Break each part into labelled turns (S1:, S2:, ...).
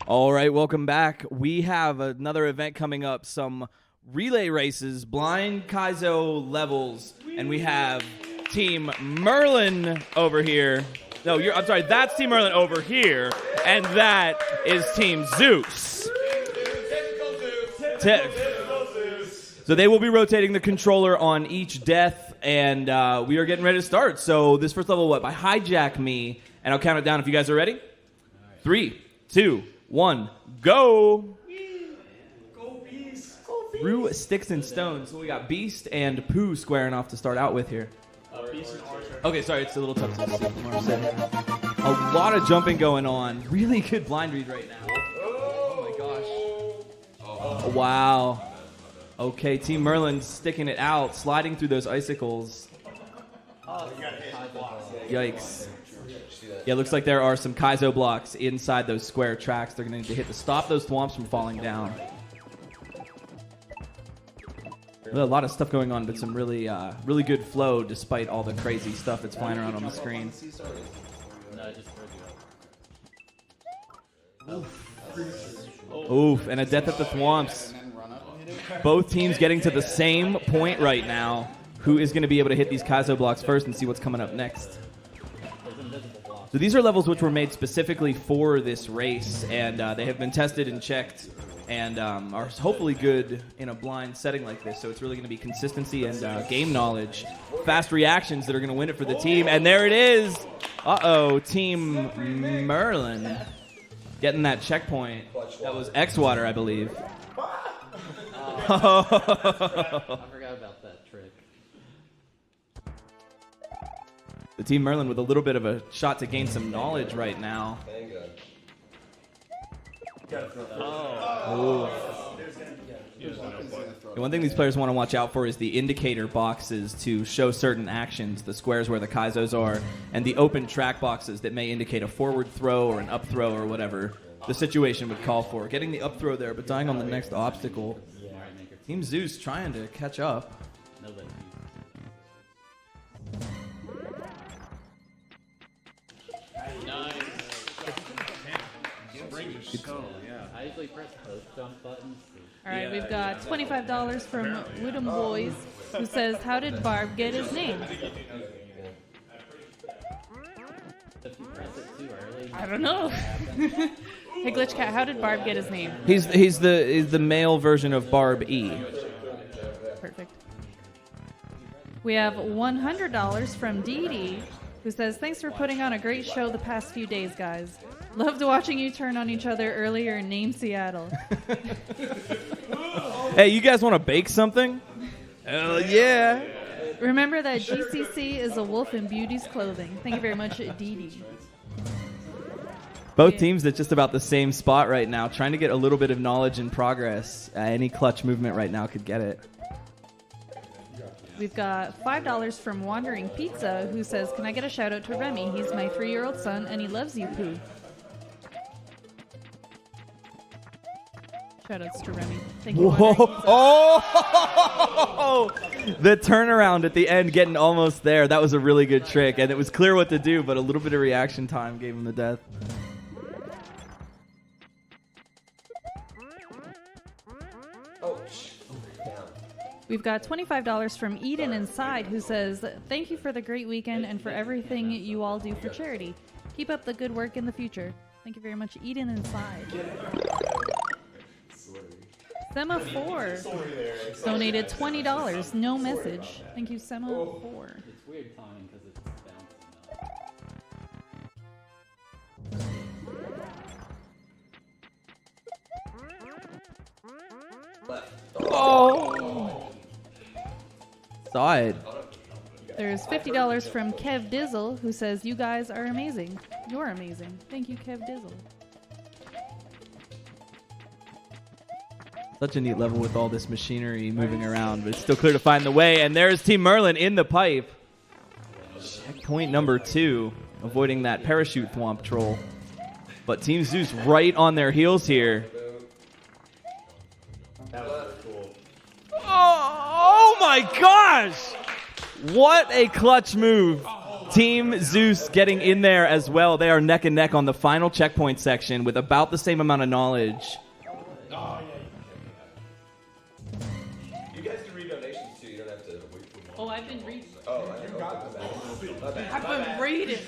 S1: All right, welcome back. We have another event coming up, some relay races, blind Kaizo levels, and we have Team Merlin over here. No, I'm sorry, that's Team Merlin over here, and that is Team Zeus. So they will be rotating the controller on each death, and we are getting ready to start. So this first level, by hijack me, and I'll count it down if you guys are ready. 3, 2, 1, go!
S2: Go Beast!
S1: Through sticks and stones. So we got Beast and Pooh squaring off to start out with here.
S2: Beast and Archer.
S1: Okay, sorry, it's a little tough to see. A lot of jumping going on. Really good blind read right now. Oh my gosh. Oh, wow. Okay, Team Merlin sticking it out, sliding through those icicles. Yikes. Yeah, looks like there are some Kaizo blocks inside those square tracks. They're going to need to hit to stop those thwomps from falling down. A lot of stuff going on, but some really really good flow despite all the crazy stuff that's flying around on the screen. Oof, and a death at the thwomps. Both teams getting to the same point right now. Who is going to be able to hit these Kaizo blocks first and see what's coming up next? So these are levels which were made specifically for this race, and they have been tested and checked and are hopefully good in a blind setting like this. So it's really going to be consistency and game knowledge, fast reactions that are going to win it for the team. And there it is. Uh-oh, Team Merlin getting that checkpoint. That was X-Water, I believe.
S3: I forgot about that trick.
S1: The Team Merlin with a little bit of a shot to gain some knowledge right now. Oh. One thing these players want to watch out for is the indicator boxes to show certain actions, the squares where the Kaizos are, and the open track boxes that may indicate a forward throw or an up throw or whatever the situation would call for. Getting the up throw there, but dying on the next obstacle. Team Zeus trying to catch up.
S3: I usually press both jump buttons.
S4: All right, we've got $25 from Woodham Boys, who says, "How did Barb get his name?"
S3: If you press it too early,
S4: I don't know. Hey, Glitchcat, how did Barb get his name?
S1: He's the male version of Barb E.
S4: Perfect. We have $100 from Dee Dee, who says, "Thanks for putting on a great show the past few days, guys. Loved watching you turn on each other earlier in Name Seattle."
S1: Hey, you guys want to bake something? Hell yeah.
S4: Remember that GCC is a wolf in beauty's clothing. Thank you very much, Dee Dee.
S1: Both teams at just about the same spot right now, trying to get a little bit of knowledge and progress. Any clutch movement right now could get it.
S4: We've got $5 from Wandering Pizza, who says, "Can I get a shout out to Remy? He's my 3-year-old son, and he loves you, Pooh." Shoutouts to Remy. Thank you.
S1: Oh! The turnaround at the end, getting almost there. That was a really good trick, and it was clear what to do, but a little bit of reaction time gave him the death.
S4: We've got $25 from Eden Inside, who says, "Thank you for the great weekend and for everything you all do for charity. Keep up the good work in the future." Thank you very much, Eden Inside. Sema4 donated $20. No message. Thank you, Sema4.
S3: it's weird timing because it's bouncing up.
S1: Oh! Side.
S4: There's $50 from Kev Dizzle, who says, "You guys are amazing. You're amazing." Thank you, Kev Dizzle.
S1: Such a neat level with all this machinery moving around, but it's still clear to find the way. And there's Team Merlin in the pipe. Checkpoint number 2, avoiding that parachute thwomp troll. But Team Zeus right on their heels here. Oh my gosh! What a clutch move. Team Zeus getting in there as well. They are neck and neck on the final checkpoint section with about the same amount of knowledge.
S5: You guys can read donations too. You don't have to wait for one.
S4: Oh, I've been reading.
S5: Oh, I got that.
S4: I've been reading.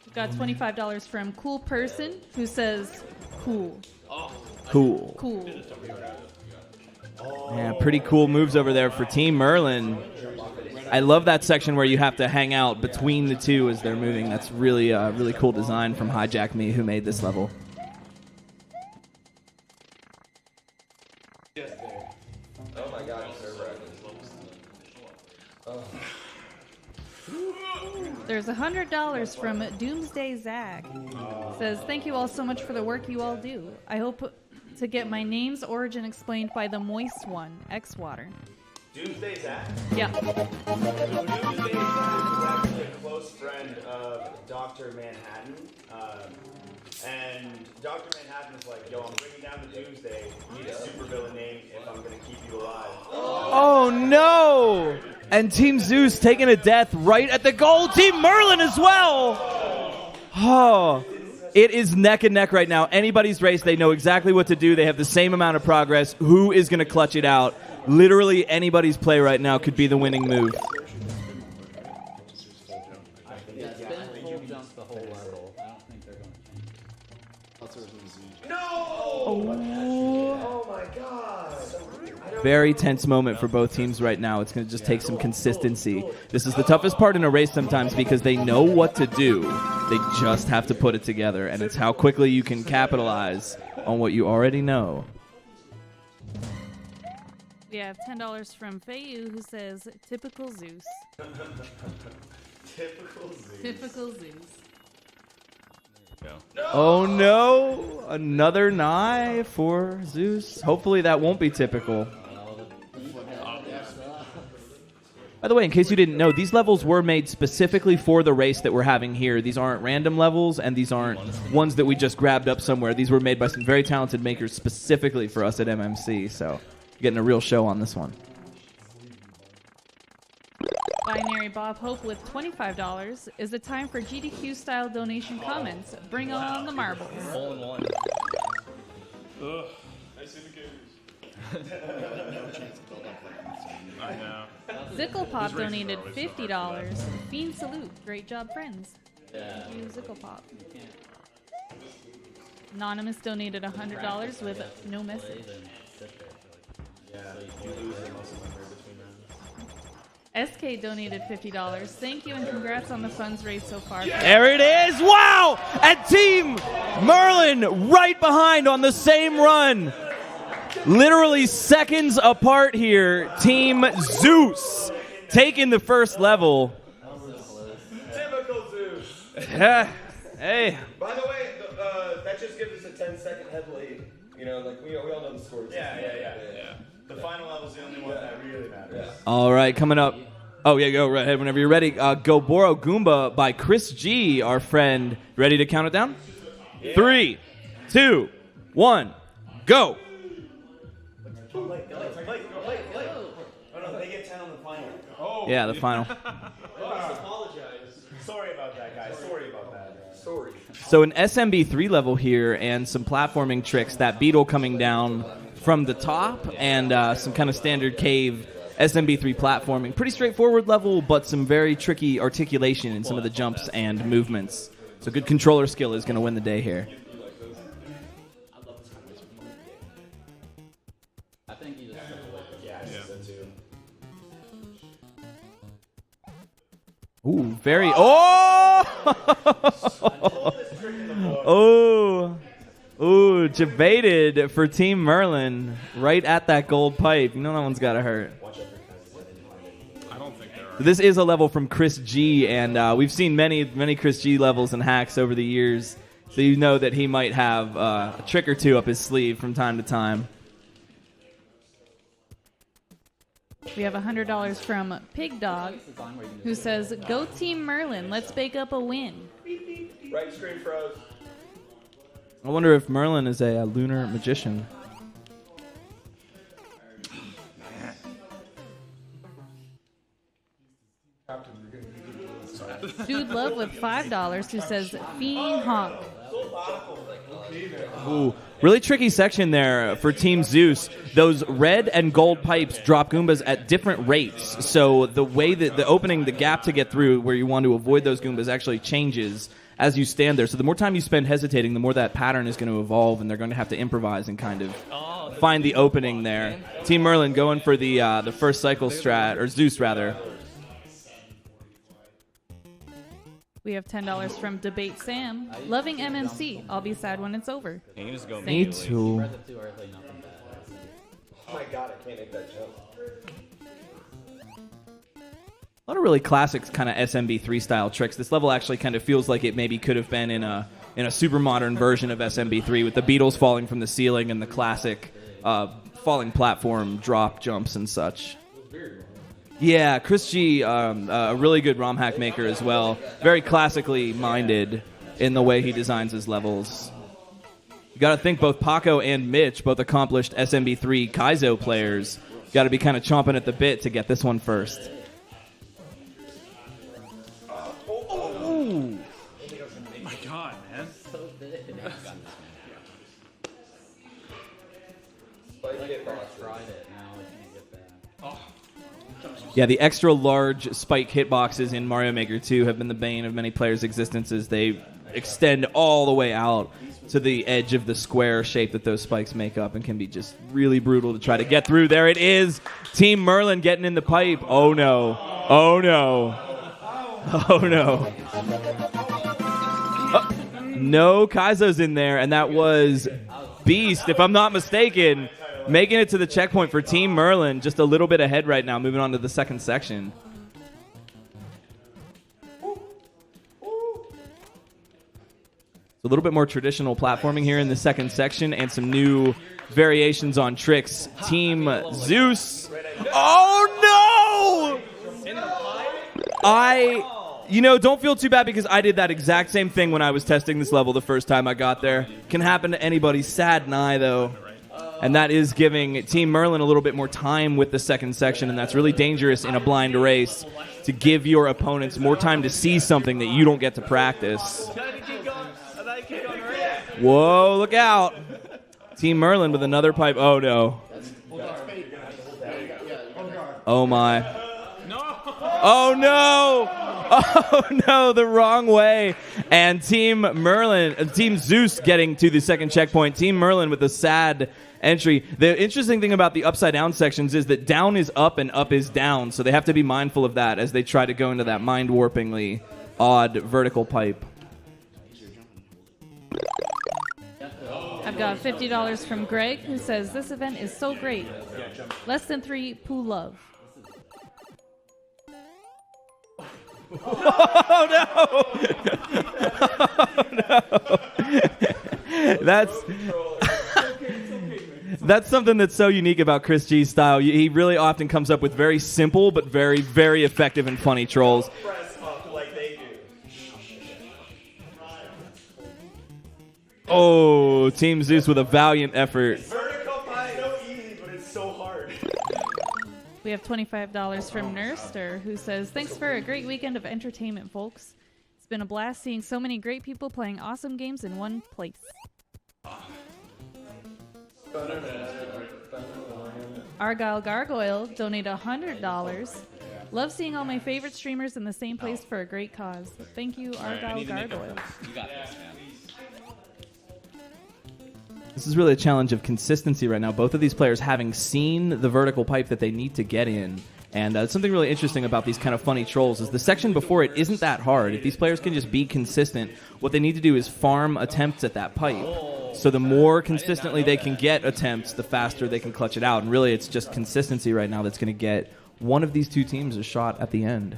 S4: We got $25 from Cool Person who says, cool.
S1: Cool.
S4: Cool.
S1: Yeah, pretty cool moves over there for Team Merlin. I love that section where you have to hang out between the two as they're moving. That's really really cool design from Hijack Me, who made this level.
S5: Oh my god, it's nerve-wracking.
S4: There's $100 from Doomsday Zach. Says, thank you all so much for the work you all do. I hope to get my name's origin explained by the moist one, X-Water.
S2: Doomsday Zach?
S4: Yeah.
S2: Doomsday Zach is actually a close friend of Dr. Manhattan. And Dr. Manhattan is like, yo, I'm bringing down the Doomsday. You need a supervillain name if I'm going to keep you alive.
S1: Oh no! And Team Zeus taking a death right at the goal. Team Merlin as well! Oh, it is neck and neck right now. Anybody's race, they know exactly what to do. They have the same amount of progress. Who is going to clutch it out? Literally anybody's play right now could be the winning move.
S3: Yeah, spin full jump the whole level. I don't think they're going to change.
S5: Oh my god.
S1: Very tense moment for both teams right now. It's going to just take some consistency. This is the toughest part in a race sometimes because they know what to do. They just have to put it together, and it's how quickly you can capitalize on what you already know.
S4: We have $10 from Fayu who says, typical Zeus.
S2: Typical Zeus.
S4: Typical Zeus.
S1: Oh no! Another nigh for Zeus. Hopefully that won't be typical. By the way, in case you didn't know, these levels were made specifically for the race that we're having here. These aren't random levels, and these aren't ones that we just grabbed up somewhere. These were made by some very talented makers specifically for us at MMC, so you're getting a real show on this one.
S4: Binary Bob Hope with $25. Is it time for GDQ-style donation comments? Bring on the marbles.
S3: Hole in one.
S6: Ugh. Nice indicators. I know.
S4: Zicklepop donated $50. Fiend salute. Great job, friends.
S3: Yeah.
S4: Thank you, Zicklepop. Anonymous donated $100 with no message. SK donated $50. Thank you and congrats on the funds raised so far.
S1: There it is! Wow! And Team Merlin right behind on the same run. Literally seconds apart here. Team Zeus taking the first level.
S2: Typical Zeus.
S1: Hey.
S5: By the way, that just gives us a 10-second head lead. You know, like we all know the scores.
S2: Yeah. The final level's the only one that really matters.
S1: All right, coming up. Oh, yeah, go right ahead whenever you're ready. Goboro Goomba by Chris G, our friend. Ready to count it down?
S2: Yeah.
S1: 3, 2, 1, go.
S2: Wait. Oh, no, they get 10 on the final.
S6: Oh.
S1: Yeah, the final.
S2: Apologize. Sorry about that, guys. Sorry about that.
S5: Sorry.
S1: So an SMB3 level here and some platforming tricks. That beetle coming down from the top and some kind of standard cave SMB3 platforming. Pretty straightforward level, but some very tricky articulation in some of the jumps and movements. So good controller skill is going to win the day here.
S3: I think you just step away from it.
S2: Yeah, I think so too.
S1: Ooh, very... Oh! Oh! Ooh, debated for Team Merlin right at that gold pipe. You know that one's got to hurt.
S6: I don't think there are.
S1: This is a level from Chris G, and we've seen many Chris G levels and hacks over the years, so you know that he might have a trick or two up his sleeve from time to time.
S4: We have $100 from Pig Dog, who says, "Go Team Merlin, let's bake up a win."
S5: Right screen froze.
S1: I wonder if Merlin is a lunar magician.
S4: $5 who says Fiend Honk.
S1: Ooh, really tricky section there for Team Zeus. Those red and gold pipes drop Goombas at different rates. So the way that the opening, the gap to get through where you want to avoid those Goombas actually changes as you stand there. So the more time you spend hesitating, the more that pattern is going to evolve, and they're going to have to improvise and kind of find the opening there. Team Merlin going for the first cycle strat, or Zeus rather.
S4: We have $10 from Debate Sam. Loving MMC. I'll be sad when it's over.
S1: Me too.
S3: Spread it too early, nothing bad.
S5: Oh my god, I can't make that jump.
S1: A lot of really classic kind of SMB3 style tricks. This level actually kind of feels like it maybe could have been in a super modern version of SMB3 with the Beatles falling from the ceiling and the classic falling platform drop jumps and such. Yeah, Chris G, a really good ROM hack maker as well. Very classically minded in the way he designs his levels. You got to think both Paco and Mitch, both accomplished SMB3 Kaizo players, got to be kind of chomping at the bit to get this one first.
S6: Oh my god, man.
S3: So big. Tried it, now I can't get that.
S1: Yeah, the extra large spike hitboxes in Mario Maker 2 have been the bane of many players' existences. They extend all the way out to the edge of the square shape that those spikes make up and can be just really brutal to try to get through. There it is. Team Merlin getting in the pipe. Oh, no. Oh, no. Oh, no. Oh, no Kaizo's in there, and that was Beast, if I'm not mistaken, making it to the checkpoint for Team Merlin. Just a little bit ahead right now, moving on to the second section. A little bit more traditional platforming here in the second section and some new variations on tricks. Team Zeus. Oh, no! Don't feel too bad because I did that exact same thing when I was testing this level the first time I got there. Can happen to anybody. Sad Nye, though. And that is giving Team Merlin a little bit more time with the second section, and that's really dangerous in a blind race to give your opponents more time to see something that you don't get to practice. Whoa, look out. Team Merlin with another pipe. Oh, no. Oh, my. Oh, no. Oh, no, the wrong way. And Team Zeus getting to the second checkpoint. Team Merlin with a sad entry. The interesting thing about the upside-down sections is that down is up and up is down, so they have to be mindful of that as they try to go into that mind-warpingly odd vertical pipe.
S4: I've got $50 from Greg, who says, this event is so great. Less than 3, poo love.
S1: Oh, no! Oh, no! That's something that's so unique about Chris G's style. He really often comes up with very simple but very, very effective and funny trolls. Oh, Team Zeus with a valiant effort.
S2: Vertical is so easy, but it's so hard.
S4: We have $25 from Nurster, who says, thanks for a great weekend of entertainment, folks. It's been a blast seeing so many great people playing awesome games in one place. Argyle Gargoyle donated $100. Love seeing all my favorite streamers in the same place for a great cause. Thank you, Argyle Gargoyle.
S3: You got this, man.
S1: This is really a challenge of consistency right now. Both of these players having seen the vertical pipe that they need to get in. And something really interesting about these kind of funny trolls is the section before it isn't that hard. If these players can just be consistent, what they need to do is farm attempts at that pipe. So the more consistently they can get attempts, the faster they can clutch it out. And really, it's just consistency right now that's going to get one of these two teams a shot at the end.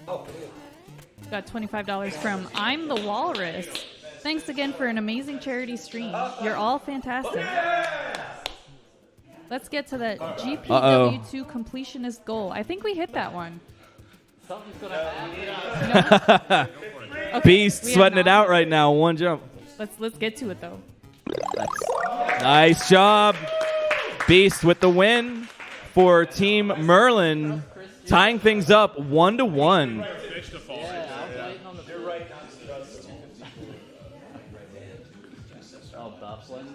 S4: Got $25 from I'm the Walrus. Thanks again for an amazing charity stream. You're all fantastic. Let's get to that GPW2 completionist goal. I think we hit that one.
S3: Something's gonna happen.
S4: Okay,
S1: Beast
S4: we
S1: sweating
S4: have
S1: it out right now. One jump.
S4: Let's get to it though.
S1: Nice job. Beast with the win for Team Merlin, tying things up 1-1.
S3: Oh, Bufflin.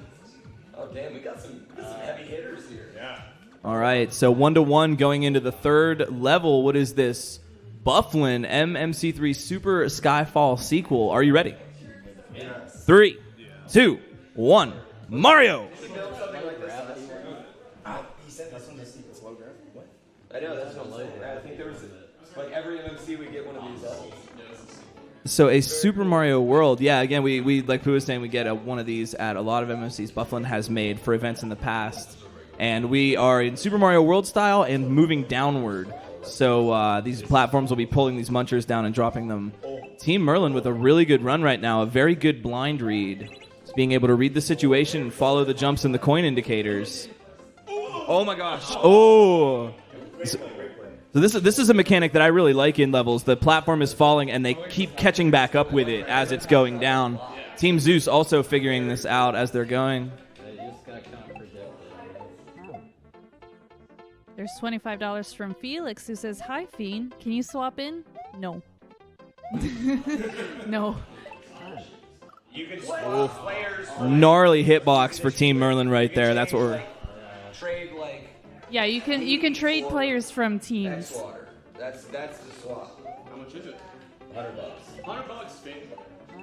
S5: Oh, damn, we got some heavy hitters here.
S2: Yeah.
S1: All right, so 1-1 going into the third level. What is this? Bufflin MMC3 Super Skyfall sequel. Are you ready?
S5: Yes.
S1: 3, 2, 1. Mario!
S5: I know, that's what I'm saying. I think there was, like, every MMC we get one of these levels.
S1: So a Super Mario World. Yeah, again, we like Pooh was saying, we get one of these at a lot of MMCs Bufflin has made for events in the past. And we are in Super Mario World style and moving downward. So these platforms will be pulling these munchers down and dropping them. Team Merlin with a really good run right now, a very good blind read. Just being able to read the situation and follow the jumps and the coin indicators. Oh my gosh. Oh. So this is a mechanic that I really like in levels. The platform is falling and they keep catching back up with it as it's going down. Team Zeus also figuring this out as they're going.
S4: There's $25 from Felix who says, "Hi, Fiend. Can you swap in?" No. No.
S2: You can swap players.
S1: Gnarly hitbox for Team Merlin right there. That's what we're...
S5: Trade, like,
S4: Yeah, you can trade players from
S5: X
S4: teams.
S5: water. That's the swap.
S6: How much is it?
S5: $100.
S6: $100, Finn.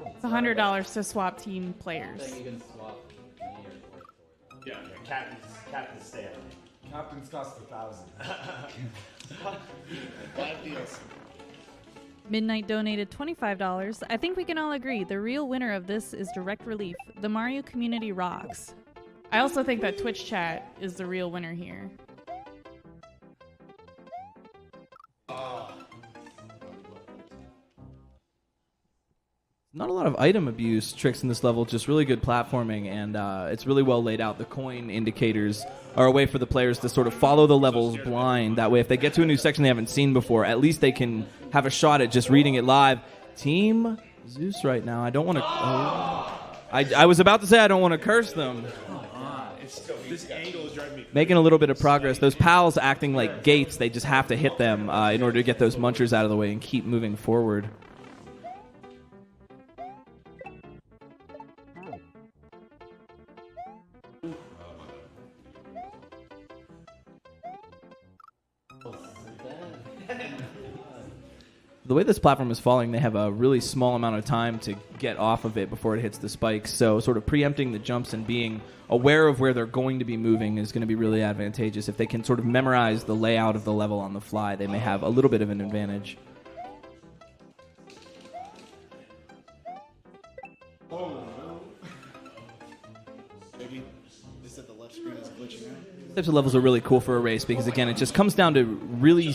S4: It's $100 to swap team players.
S3: You can swap me or
S6: Yeah.
S2: Captain's stand.
S7: Captains cost 1,000.
S4: Midnight donated $25. I think we can all agree the real winner of this is Direct Relief. The Mario community rocks. I also think that Twitch chat is the real winner here.
S1: Not a lot of item abuse tricks in this level, just really good platforming, and it's really well laid out. The coin indicators are a way for the players to sort of follow the levels blind. That way, if they get to a new section they haven't seen before, at least they can have a shot at just reading it live. Team Zeus right now, I don't want to... I was about to say I don't want to curse them.
S6: This angle is driving me.
S1: Making a little bit of progress. Those pals acting like gates, they just have to hit them in order to get those munchers out of the way and keep moving forward. The way this platform is falling, they have a really small amount of time to get off of it before it hits the spikes. So sort of preempting the jumps and being aware of where they're going to be moving is going to be really advantageous. If they can sort of memorize the layout of the level on the fly, they may have a little bit of an advantage.
S7: Maybe they said the left screen is glitching out.
S1: These types of levels are really cool for a race because, again, it just comes down to really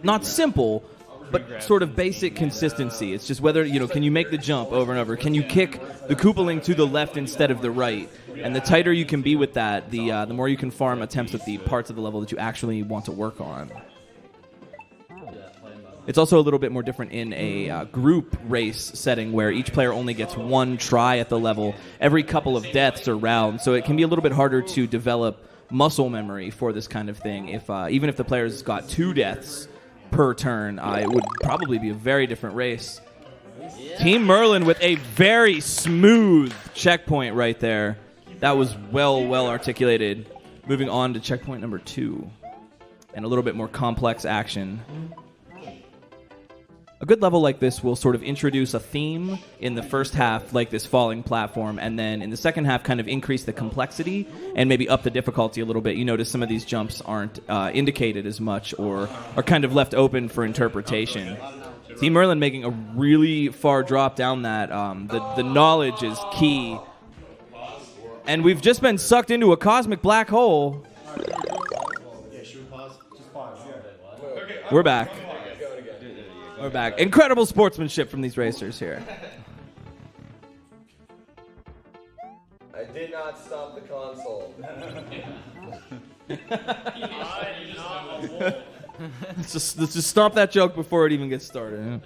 S1: not simple, but sort of basic consistency. It's just whether, can you make the jump over and over? Can you kick the Koopaling to the left instead of the right? And the tighter you can be with that, the more you can farm attempts at the parts of the level that you actually want to work on. It's also a little bit more different in a group race setting where each player only gets one try at the level every couple of deaths or rounds. So it can be a little bit harder to develop muscle memory for this kind of thing. If even if the player's got 2 deaths per turn, it would probably be a very different race. Yeah. Team Merlin with a very smooth checkpoint right there. That was well articulated. Moving on to checkpoint number 2. And a little bit more complex action. A good level like this will sort of introduce a theme in the first half, like this falling platform, and then in the second half kind of increase the complexity and maybe up the difficulty a little bit. You notice some of these jumps aren't indicated as much or are kind of left open for interpretation. Team Merlin making a really far drop down that. The knowledge is key. And we've just been sucked into a cosmic black hole.
S7: Yeah, should we pause? Just pause, yeah.
S1: We're back. We're back. Incredible sportsmanship from these racers here.
S5: I did not stop the console.
S1: Let's just stomp that joke before it even gets started.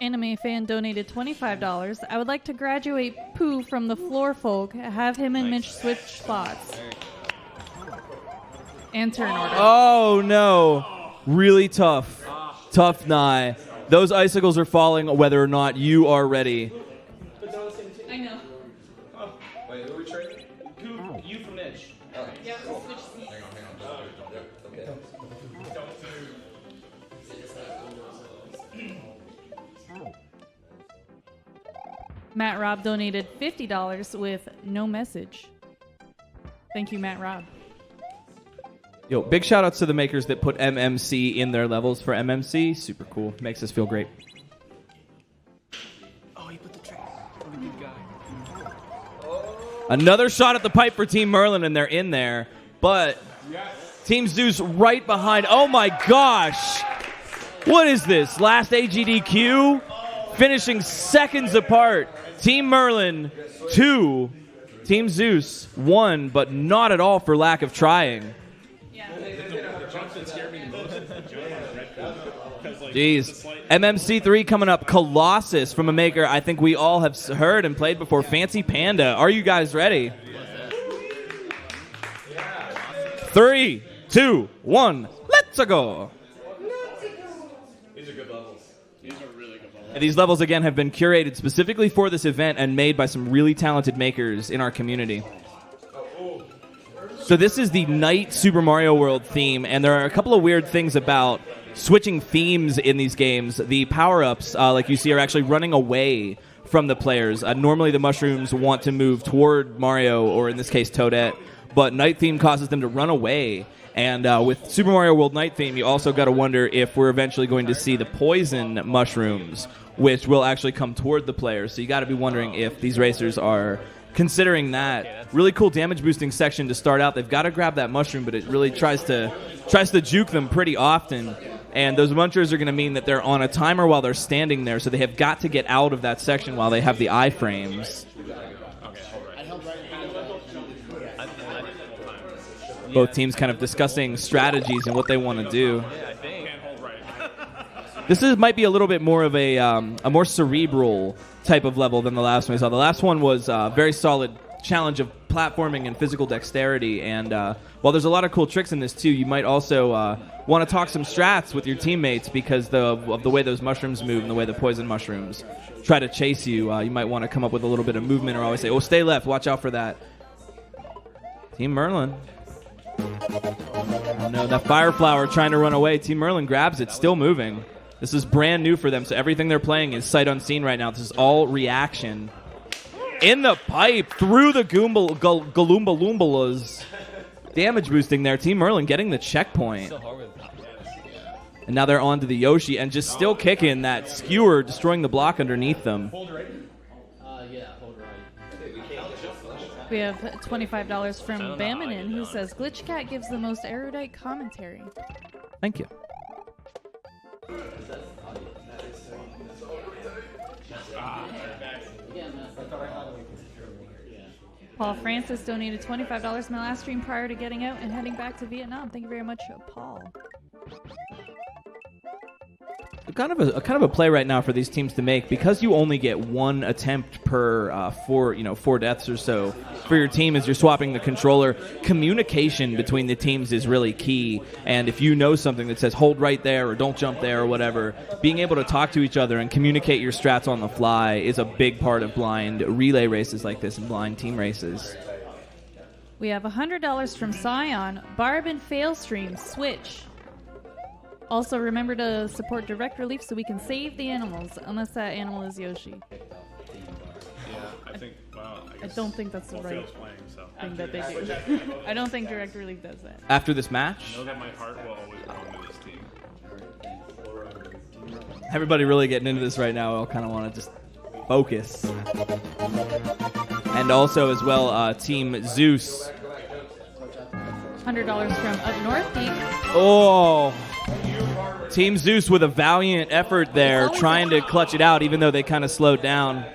S4: Anime fan donated $25. I would like to graduate Pooh from the floor folk. Have him and Mitch switch spots. And turn order.
S1: Oh, no. Really tough. Tough Nye. Those icicles are falling whether or not you are ready.
S4: I know.
S5: Wait, who are we trading?
S6: You from Edge.
S4: Yeah, we'll switch.
S5: Okay.
S4: Matt Robb donated $50 with no message. Thank you, Matt Robb.
S1: Yo, big shout outs to the makers that put MMC in their levels for MMC. Super cool. Makes us feel great.
S6: Oh, he put the track. What a good guy.
S1: Another shot at the pipe for Team Merlin, and they're in there. But Team Zeus right behind. Oh my gosh. What is this? Last AGDQ? Finishing seconds apart. Team Merlin, 2. Team Zeus, 1, but not at all for lack of trying. Jeez. MMC3 coming up. Colossus from a maker I think we all have heard and played before. Fancy Panda. Are you guys ready? 3, 2, 1. Let's go.
S5: These are good levels.
S1: And these levels, again, have been curated specifically for this event and made by some really talented makers in our community. So this is the Night Super Mario World theme, and there are a couple of weird things about switching themes in these games. The power-ups, like you see, are actually running away from the players. Normally the mushrooms want to move toward Mario, or in this case Toadette, but Night theme causes them to run away. And with Super Mario World Night theme, you also got to wonder if we're eventually going to see the poison mushrooms, which will actually come toward the players. So you got to be wondering if these racers are considering that. Really cool damage boosting section to start out. They've got to grab that mushroom, but it really tries to juke them pretty often. And those munchers are going to mean that they're on a timer while they're standing there, so they have got to get out of that section while they have the iframes. Both teams kind of discussing strategies and what they want to do. This might be a little bit more of a more cerebral type of level than the last one we saw. The last one was a very solid challenge of platforming and physical dexterity. And while there's a lot of cool tricks in this too, you might also want to talk some strats with your teammates because of the way those mushrooms move and the way the poison mushrooms try to chase you. You might want to come up with a little bit of movement or always say, oh, stay left, watch out for that. Team Merlin. Oh no, that Fire Flower trying to run away. Team Merlin grabs it, still moving. This is brand new for them, so everything they're playing is sight unseen right now. This is all reaction. In the pipe, through the Goomba Loombalas. Damage boosting there. Team Merlin getting the checkpoint. And now they're on to the Yoshi and just still kicking that skewer, destroying the block underneath them.
S3: Yeah, hold right.
S4: We have $25 from Baminin, who says, Glitch Cat gives the most erudite commentary.
S1: Thank you.
S4: Paul Francis donated $25 in the last stream prior to getting out and heading back to Vietnam. Thank you very much, Paul.
S1: Kind of a play right now for these teams to make, because you only get one attempt per four deaths or so for your team as you're swapping the controller. Communication between the teams is really key, and if you know something that says hold right there or don't jump there or whatever, being able to talk to each other and communicate your strats on the fly is a big part of blind relay races like this and blind team races.
S4: We have $100 from Scion, Barb and Failstream, Switch. Also, remember to support Direct Relief so we can save the animals, unless that animal is Yoshi.
S6: Yeah, I think, well, I guess
S4: I don't think that's the right
S6: playing, so.
S4: thing that they do. I don't think Direct Relief does that.
S1: After this match,
S6: I know that my heart will always belong to this team.
S1: everybody really getting into this right now. I'll kind of want to just focus. And also as well, Team Zeus.
S4: $100 from Up North Geek.
S1: Oh, Team Zeus with a valiant effort there, trying to clutch it out, even though they kind of slowed down.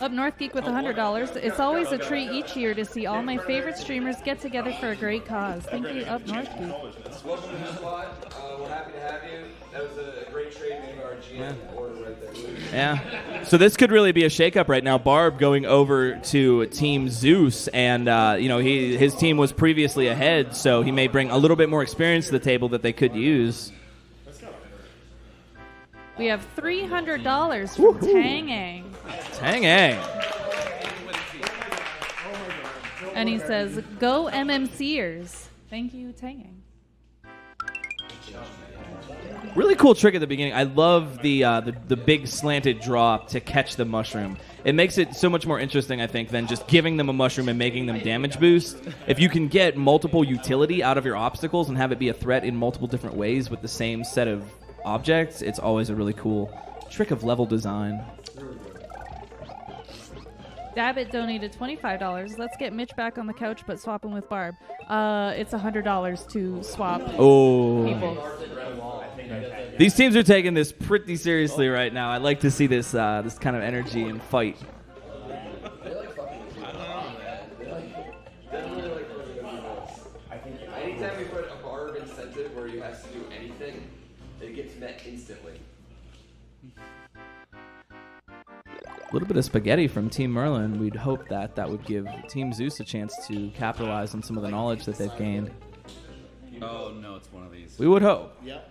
S4: Up North Geek with $100. It's always a treat each year to see all my favorite streamers get together for a great cause. Thank you, Up North Geek.
S5: Welcome to the squad. we're happy to have you. That was a great trade made by our GM order right there.
S1: Yeah. So this could really be a shakeup right now. Barb going over to Team Zeus, and his team was previously ahead, so he may bring a little bit more experience to the table that they could use.
S4: We have $300 from Tangang.
S1: Tangang.
S4: And he says, go MMCers. Thank you, Tangang.
S1: Really cool trick at the beginning. I love the big slanted drop to catch the mushroom. It makes it so much more interesting, I think, than just giving them a mushroom and making them damage boost. If you can get multiple utility out of your obstacles and have it be a threat in multiple different ways with the same set of objects, it's always a really cool trick of level design.
S4: Dabbit donated $25. Let's get Mitch back on the couch, but swap him with Barb. It's $100 to swap people.
S1: These teams are taking this pretty seriously right now. I like to see this this kind of energy and fight.
S5: Anytime we put a Barb incentive where he has to do anything, it gets met instantly.
S1: A little bit of spaghetti from Team Merlin. We'd hope that would give Team Zeus a chance to capitalize on some of the knowledge that they've gained.
S6: Oh, no, it's one of these.
S1: We would hope.
S7: Yep.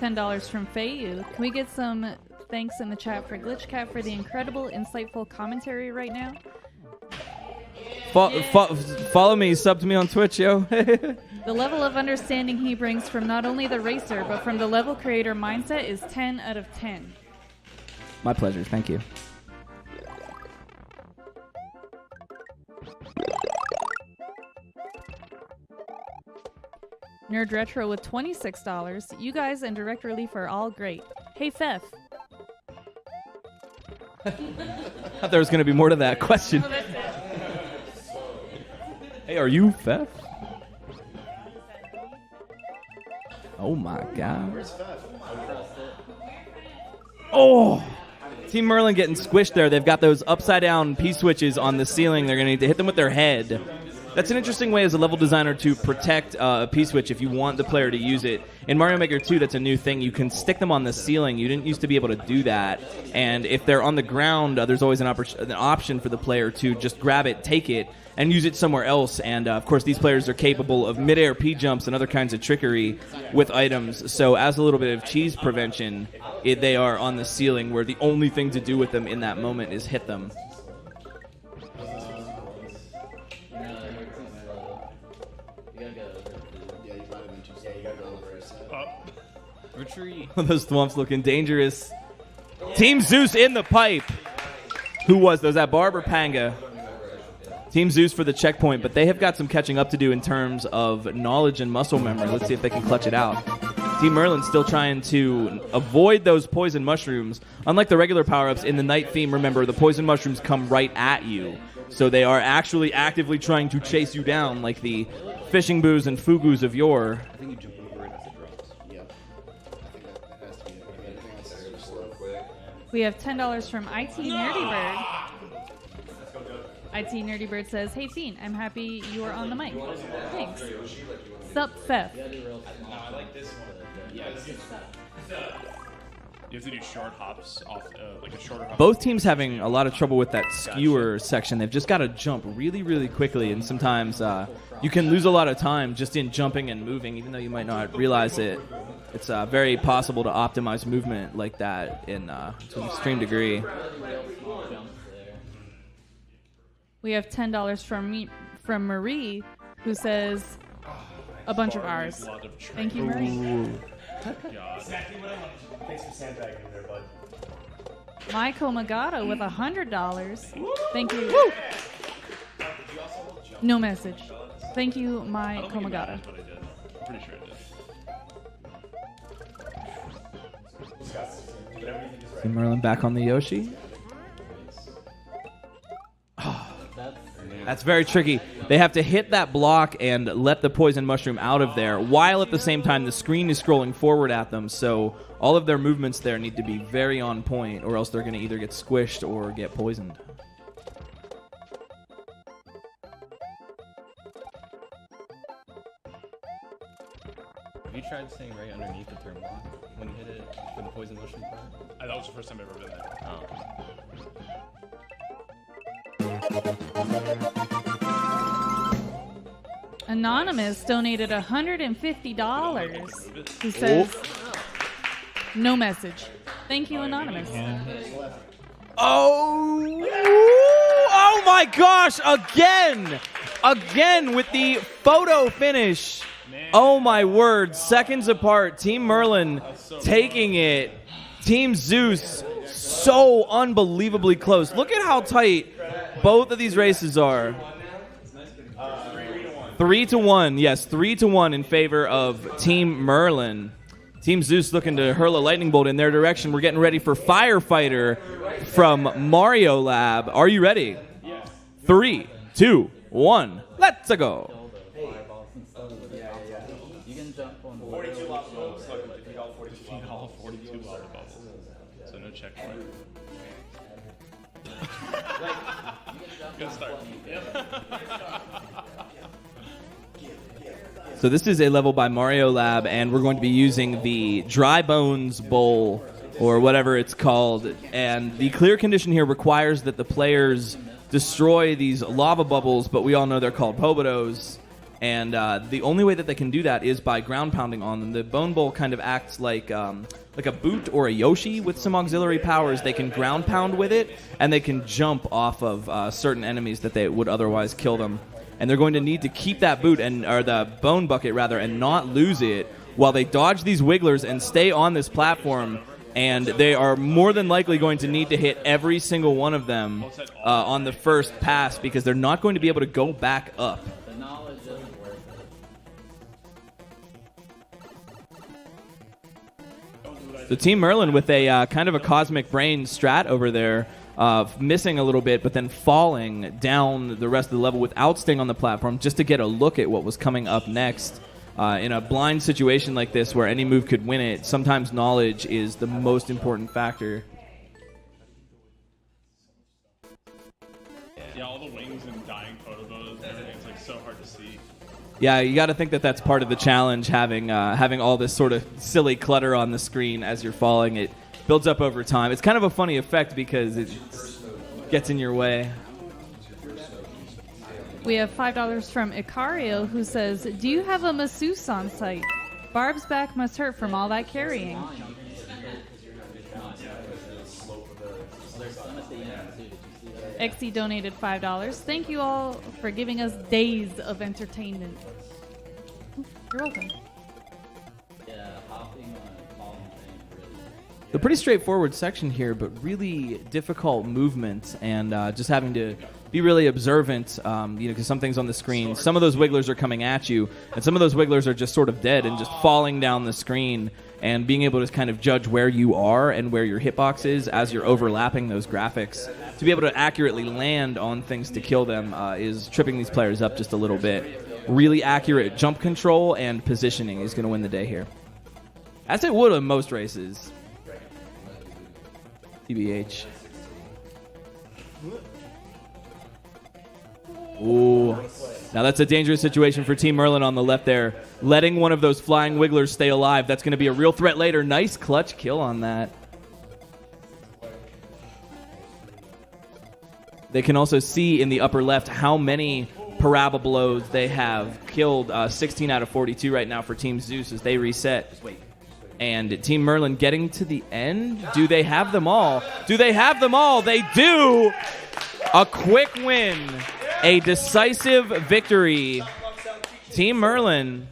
S4: $10 from Fayu. Can we get some thanks in the chat for Glitchcat for the incredible, insightful commentary right now?
S1: Follow me, sub to me on Twitch, yo.
S4: The level of understanding he brings from not only the racer, but from the level creator mindset is 10 out of 10.
S1: My pleasure. Thank you.
S4: Nerd Retro with $26. You guys and Direct Relief are all great. Hey, Fef.
S1: I thought there was going to be more to that question. Hey, are you Fef? Oh my God.
S7: Where's Fef?
S1: Oh! Team Merlin getting squished there. They've got those upside down P-switches on the ceiling. They're going to need to hit them with their head. That's an interesting way as a level designer to protect a P-switch if you want the player to use it. In Mario Maker 2, that's a new thing. You can stick them on the ceiling. You didn't used to be able to do that. And if they're on the ground, there's always an option for the player to just grab it, take it, and use it somewhere else. And, of course, these players are capable of mid-air P-jumps and other kinds of trickery with items. So as a little bit of cheese prevention, they are on the ceiling where the only thing to do with them in that moment is hit them.
S6: Retreat.
S1: Those thwomps looking dangerous. Team Zeus in the pipe. Who was those? That Barb or Panga? Team Zeus for the checkpoint, but they have got some catching up to do in terms of knowledge and muscle memory. Let's see if they can clutch it out. Team Merlin still trying to avoid those poison mushrooms. Unlike the regular power-ups, in the night theme, remember, the poison mushrooms come right at you. So they are actually actively trying to chase you down like the fishing boos and fugus of yore.
S6: I think you jump over it as it drops.
S7: Yep. I think that has to be it. Everything else is just slow.
S4: We have $10 from IT Nerdy Bird. IT Nerdy Bird says, hey, Fiend, I'm happy you are on the mic. Thanks. Sup, Fef.
S6: No, I like this one. Yeah, you have to do short hops off, like a shorter hop.
S1: Both teams having a lot of trouble with that skewer section. They've just got to jump really, really quickly, and sometimes you can lose a lot of time just in jumping and moving, even though you might not realize it. It's very possible to optimize movement like that to an extreme degree.
S4: We have $10 from Marie, who says a bunch of R's. Thank you, Marie.
S2: Exactly what I wanted. Thanks for sandbagging there, bud.
S4: My Komagata with $100. Thank you. No message. Thank you, my Komagata.
S6: But I did. I'm pretty sure I did.
S1: Team Merlin back on the Yoshi. That's very tricky. They have to hit that block and let the poison mushroom out of there, while at the same time the screen is scrolling forward at them. So all of their movements there need to be very on point, or else they're going to either get squished or get poisoned.
S6: Have you
S8: tried staying right underneath the turn block when you hit it with the poison motion part?
S6: That was the first time I've ever been there.
S4: Anonymous donated $150. Who says, no message. Thank you, Anonymous.
S1: Oh my gosh, again with the photo finish. Oh my word, seconds apart. Team Merlin taking it. Team Zeus so unbelievably close. Look at how tight both of these races are. 3-1, yes, 3-1 in favor of Team Merlin. Team Zeus looking to hurl a lightning bolt in their direction. We're getting ready for Firefighter from Mario Lab. Are you ready? Yes. 3, 2, 1, let's go.
S3: You can jump on
S2: 42 water bubbles. So defeat all
S6: 42 water bubbles. So no checkpoint. Good start.
S1: So this is a level by Mario Lab, and we're going to be using the Dry Bones Bowl, or whatever it's called. And the clear condition here requires that the players destroy these lava bubbles, but we all know they're called Pobodos. And the only way that they can do that is by ground pounding on them. The Bone Bowl kind of acts like a boot or a Yoshi with some auxiliary powers. They can ground pound with it, and they can jump off of certain enemies that they would otherwise kill them. And they're going to need to keep that boot, or the bone bucket rather, and not lose it while they dodge these wigglers and stay on this platform. And they are more than likely going to need to hit every single one of them on the first pass, because they're not going to be able to go back up.
S3: The knowledge doesn't work.
S1: So Team Merlin with a kind of a cosmic brain strat over there, missing a little bit, but then falling down the rest of the level without staying on the platform just to get a look at what was coming up next. In a blind situation like this where any move could win it, sometimes knowledge is the most important factor.
S6: Yeah, all the wings and dying Pobodos and everything, it's like so hard to see.
S1: Yeah, you got to think that that's part of the challenge, having all this sort of silly clutter on the screen as you're falling. It builds up over time. It's kind of a funny effect because it gets in your way.
S4: We have $5 from Icario, who says, do you have a masseuse on site? Barb's back must hurt from all that carrying. XE donated $5. Thank you all for giving us days of entertainment. You're welcome.
S3: Yeah, hopping on a falling thing really.
S1: A pretty straightforward section here, but really difficult movement, and just having to be really observant, because some things on the screen, some of those wigglers are coming at you, and some of those wigglers are just sort of dead and just falling down the screen, and being able to kind of judge where you are and where your hitbox is as you're overlapping those graphics. To be able to accurately land on things to kill them is tripping these players up just a little bit. Really accurate jump control and positioning is going to win the day here. As it would in most races. TBH. Ooh. Now that's a dangerous situation for Team Merlin on the left there. Letting one of those flying wigglers stay alive. That's going to be a real threat later. Nice clutch kill on that. They can also see in the upper left how many parabolos they have killed. 16 out of 42 right now for Team Zeus as they reset. And Team Merlin getting to the end. Do they have them all? Do they have them all? They do! A quick win. A decisive victory. Team Merlin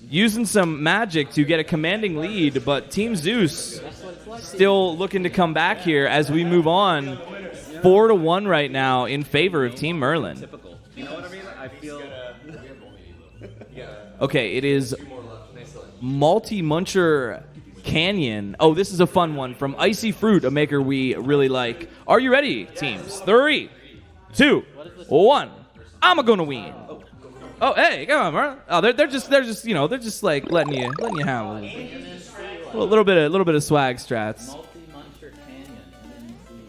S1: using some magic to get a commanding lead, but Team Zeus still looking to come back here as we move on. 4-1 right now in favor of Team Merlin.
S8: Typical. You know what I mean? I feel...
S1: Okay, it is Multi-Muncher Canyon. Oh, this is a fun one from Icy Fruit, a maker we really like. Are you ready, teams? 3, 2, 1. I'm gonna win. Oh, hey, come on, bro. Oh, they're just like letting you have a little bit of swag strats.
S3: Multi-Muncher Canyon. And then you see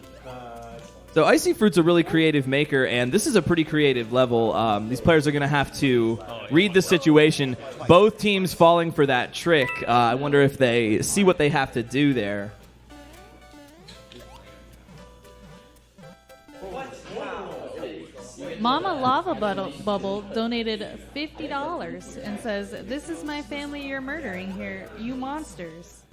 S1: So Icy Fruit's a really creative maker, and this is a pretty creative level. These players are going to have to read the situation. Both teams falling for that trick. I wonder if they see what they have to do there.
S4: Mama Lava Bubble donated $50 and says, "This is my family you're murdering here, you monsters."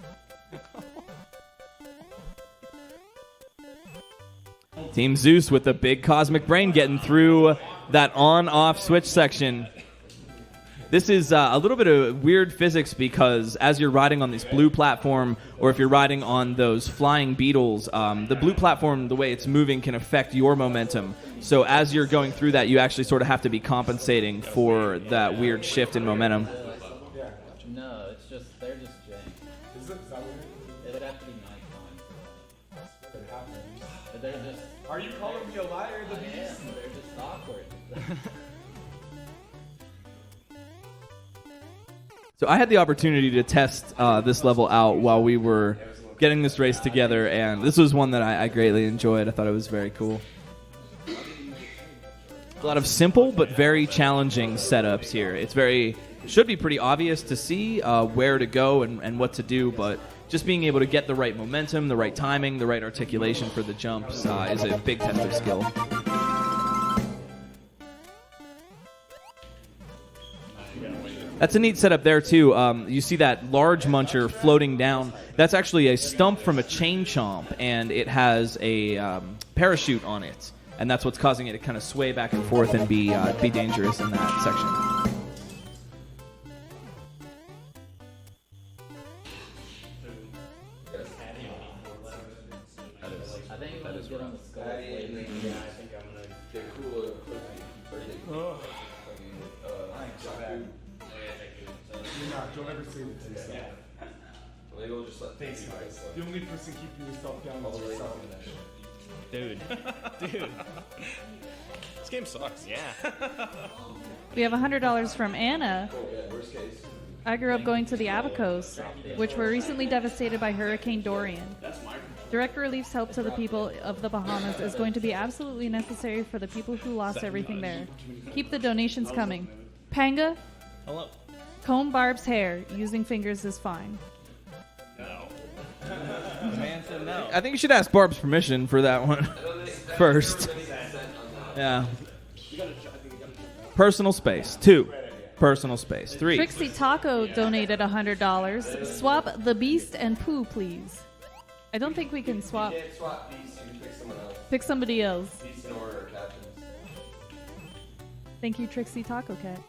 S1: Team Zeus with the big cosmic brain getting through that on-off switch section. This is a little bit of weird physics because as you're riding on this blue platform, or if you're riding on those flying beetles, the blue platform, the way it's moving, can affect your momentum. So as you're going through that, you actually sort of have to be compensating for that weird shift in momentum.
S3: No, it's just, they're just jank.
S7: Is that what
S3: It would have to be nighttime. But they're just...
S7: Are you calling me a liar, the beast?
S3: They're just awkward.
S1: So I had the opportunity to test this level out while we were getting this race together, and this was one that I greatly enjoyed. I thought it was very cool. A lot of simple but very challenging setups here. It's should be pretty obvious to see where to go and what to do, but just being able to get the right momentum, the right timing, the right articulation for the jumps is a big test of skill. That's a neat setup there, too. You see that large muncher floating down. That's actually a stump from a chain chomp, and it has a parachute on it. And that's what's causing it to kind of sway back and forth and be dangerous in that section.
S3: I think that is get on the skull.
S5: Yeah, I think I'm gonna get cool.
S7: Don't ever say that to yourself.
S5: Maybe we'll just let
S7: Thanks, guys. The only person keeping yourself down is yourself.
S8: Dude. This game sucks. Yeah.
S4: We have $100 from Anna.
S5: worst case.
S4: I grew up going to the Abacos, which were recently devastated by Hurricane Dorian. Direct relief's help to the people of the Bahamas is going to be absolutely necessary for the people who lost everything there. Keep the donations coming. Panga,
S8: Hello.
S4: comb Barb's hair. Using fingers is fine.
S8: The man said no.
S1: I think you should ask Barb's permission for that one first. Yeah. Personal space. 2. Personal space. 3.
S4: Trixie Taco donated $100. Swap ThaBeast and Pooh, please. I don't think we can swap.
S5: You can't swap these, you can pick someone else.
S4: Pick somebody else.
S5: Beast in order, captains.
S4: Thank you, Trixie Taco Cat.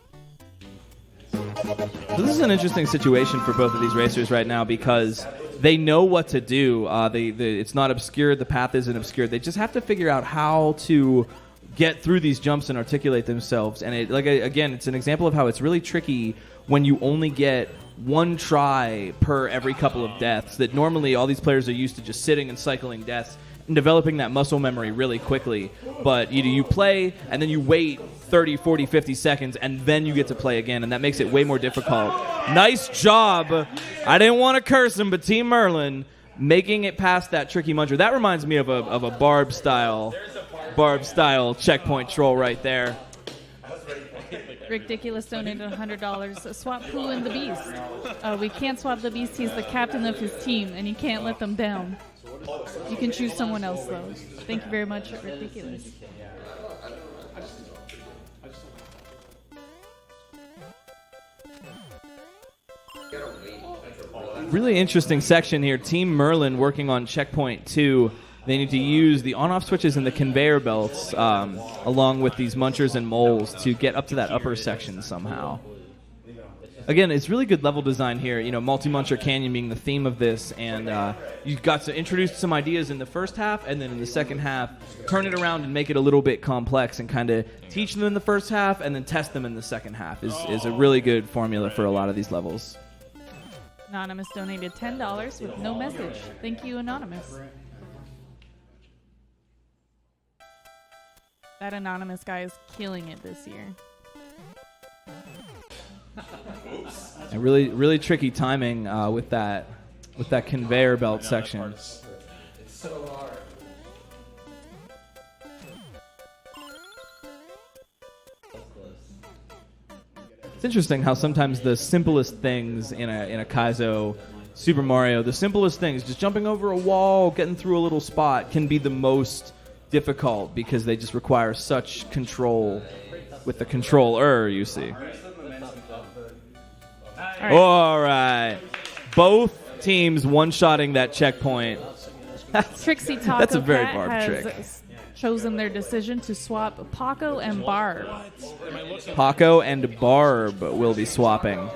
S1: So this is an interesting situation for both of these racers right now because they know what to do. It's not obscured. The path isn't obscured. They just have to figure out how to get through these jumps and articulate themselves. And again, it's an example of how it's really tricky when you only get one try per every couple of deaths. That normally all these players are used to just sitting and cycling deaths and developing that muscle memory really quickly. But you play and then you wait 30, 40, 50 seconds and then you get to play again, and that makes it way more difficult. Nice job. I didn't want to curse him, but Team Merlin making it past that tricky muncher. That reminds me of a Barb style checkpoint troll right there.
S4: Ridiculous donated $100. Swap Pooh and ThaBeast. We can't swap ThaBeast. He's the captain of his team, and you can't let them down. You can choose someone else, though. Thank you very much, Ridiculous.
S1: Really interesting section here. Team Merlin working on checkpoint 2. They need to use the on-off switches and the conveyor belts along with these munchers and moles to get up to that upper section somehow. Again, it's really good level design here. Multi-muncher canyon being the theme of this, and you got to introduce some ideas in the first half, and then in the second half, turn it around and make it a little bit complex and kind of teach them in the first half and then test them in the second half is a really good formula for a lot of these levels.
S4: Anonymous donated $10 with no message. Thank you, Anonymous. That Anonymous guy is killing it this year.
S1: And really tricky timing with that conveyor belt section.
S5: It's so hard.
S1: It's interesting how sometimes the simplest things in a Kaizo Super Mario, the simplest things, just jumping over a wall, getting through a little spot, can be the most difficult because they just require such control with the controller, you see. All right. Both teams one-shotting that checkpoint.
S4: Trixie Taco
S1: That's a very
S4: Cat
S1: Barb
S4: has
S1: trick.
S4: chosen their decision to swap Paco and Barb.
S1: Paco and Barb will be swapping.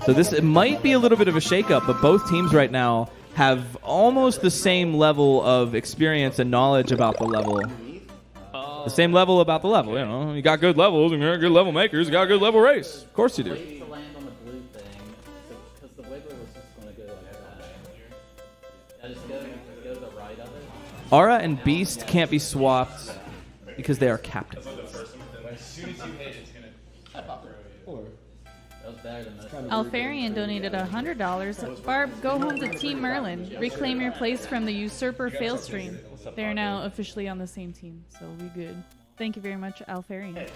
S1: So it might be a little bit of a shakeup, but both teams right now have almost the same level of experience and knowledge about the level. The same level about the level, you know. You got good levels, and you got good level makers, you got a good level race. Of course you do.
S3: To land on the blue thing, because the wiggler was just going to go like that. Yeah, just go to the right of it.
S1: Aura and Beast can't be swapped because they are captains.
S3: That was better than most.
S4: Alfarian donated $100. Barb, go home to Team Merlin. Reclaim your place from the usurper Failstream. They are now officially on the same team, so we good. Thank you very much, Alfarian.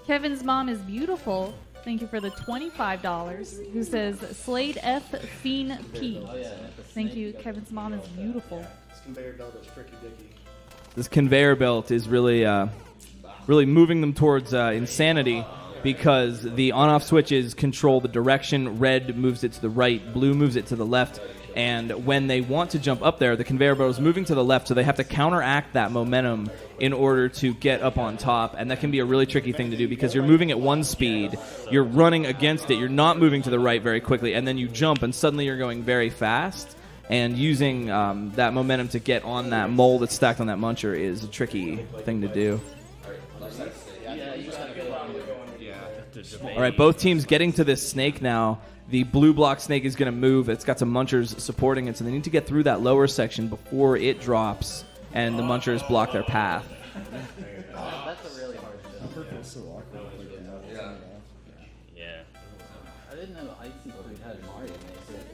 S4: Kevin's mom is beautiful. Thank you for the $25. Who says Slade F Fiend P. Thank you. Kevin's mom is beautiful.
S7: This conveyor belt is tricky dicky.
S1: This conveyor belt is really moving them towards insanity because the on-off switches control the direction. Red moves it to the right, blue moves it to the left, and when they want to jump up there, the conveyor belt is moving to the left, so they have to counteract that momentum in order to get up on top, and that can be a really tricky thing to do because you're moving at one speed, you're running against it, you're not moving to the right very quickly, and then you jump, and suddenly you're going very fast, and using that momentum to get on that mole that's stacked on that muncher is a tricky thing to do. All right, both teams getting to this snake now. The blue block snake is going to move. It's got some munchers supporting it, so they need to get through that lower section before it drops, and the munchers block their path.
S3: That's a really hard jump.
S8: Yeah.
S3: I didn't know Icy Fruit had Mario makes it.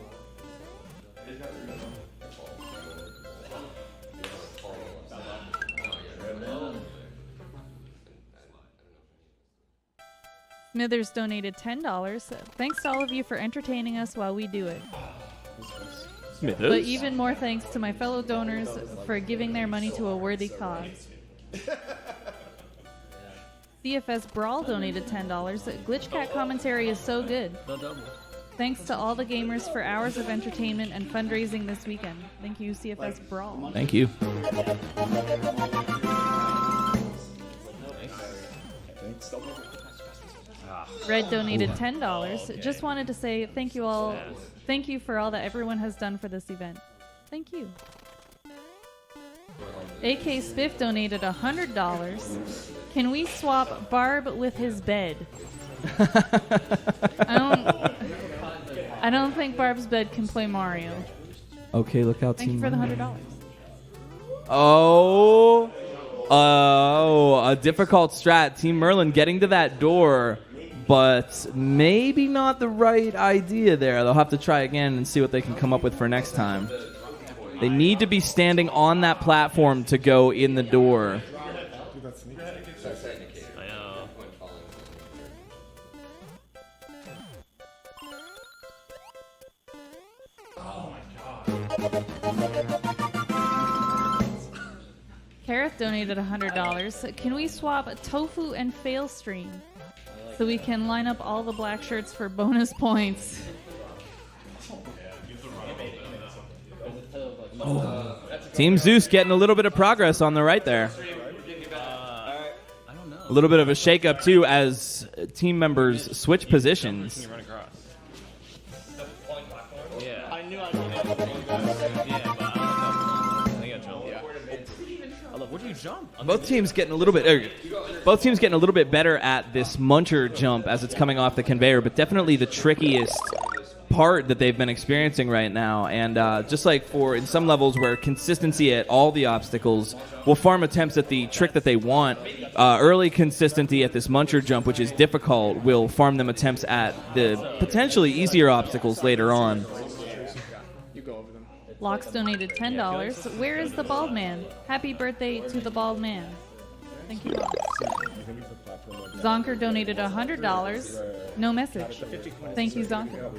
S4: Smithers donated $10. Thanks to all of you for entertaining us while we do it.
S1: Smithers.
S4: But even more thanks to my fellow donors for giving their money to a worthy cause. CFS Brawl donated $10. Glitchcat commentary is so good. Thanks to all the gamers for hours of entertainment and fundraising this weekend. Thank you, CFS Brawl.
S1: Thank you.
S4: Red donated $10. Just wanted to say thank you all. Thank you for all that everyone has done for this event. Thank you. AK Spiff donated $100. Can we swap Barb with his bed? I don't think Barb's bed can play Mario.
S1: Okay, look out,
S4: Thank
S1: Team
S4: you for the
S1: Merlin.
S4: $100.
S1: Oh, a difficult strat. Team Merlin getting to that door, but maybe not the right idea there. They'll have to try again and see what they can come up with for next time. They need to be standing on that platform to go in the door.
S8: I know.
S4: Kareth donated $100. Can we swap Tofu and Failstream so we can line up all the black shirts for bonus points?
S1: Team Zeus getting a little bit of progress on the right there.
S8: I don't know.
S1: A little bit of a shakeup too as team members switch positions.
S8: Run across. Yeah.
S7: I knew I
S8: Yeah, but I don't know. I think I jumped. Where'd you jump?
S1: Both teams getting a little bit better at this muncher jump as it's coming off the conveyor, but definitely the trickiest part that they've been experiencing right now. And just like in some levels where consistency at all the obstacles will farm attempts at the trick that they want, early consistency at this muncher jump, which is difficult, will farm them attempts at the potentially easier obstacles later on.
S4: Locks donated $10. Where is the bald man? Happy birthday to the bald man. Thank you. Zonker donated $100. No message. Thank you, Zonker.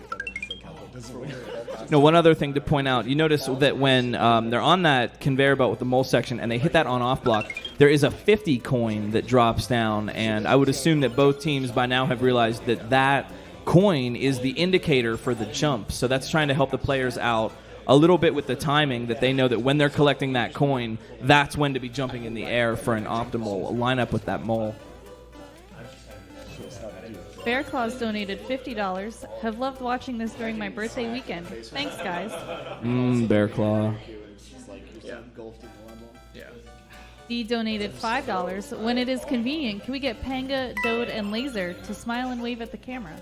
S1: No, one other thing to point out. You notice that when they're on that conveyor belt with the mole section and they hit that on-off block, there is a 50 coin that drops down, and I would assume that both teams by now have realized that that coin is the indicator for the jump. So that's trying to help the players out a little bit with the timing, that they know that when they're collecting that coin, that's when to be jumping in the air for an optimal lineup with that mole.
S4: Bear Claws donated $50. Have loved watching this during my birthday weekend. Thanks, guys.
S1: Bear Claw.
S4: D donated $5. When it is convenient, can we get Panga, Dode, and Laser to smile and wave at the camera?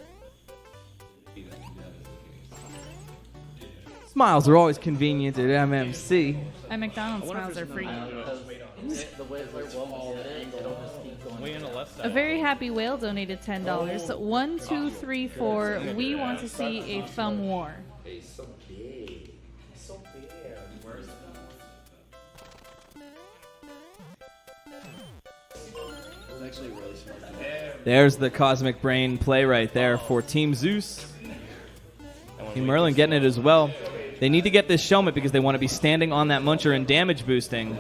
S1: Smiles are always convenient at MMC.
S4: At McDonald's, smiles are free.
S3: The Wizard won't get it, it'll just keep going.
S8: Way on the left
S4: A
S8: side.
S4: very happy whale donated $10. 1, 2, 3, 4. We want to see a thumb war.
S2: It's so big. It's so big. Where's
S1: There's the Cosmic Brain play right there for Team Zeus. Team Merlin getting it as well. They need to get this Shelmet because they want to be standing on that muncher and damage boosting.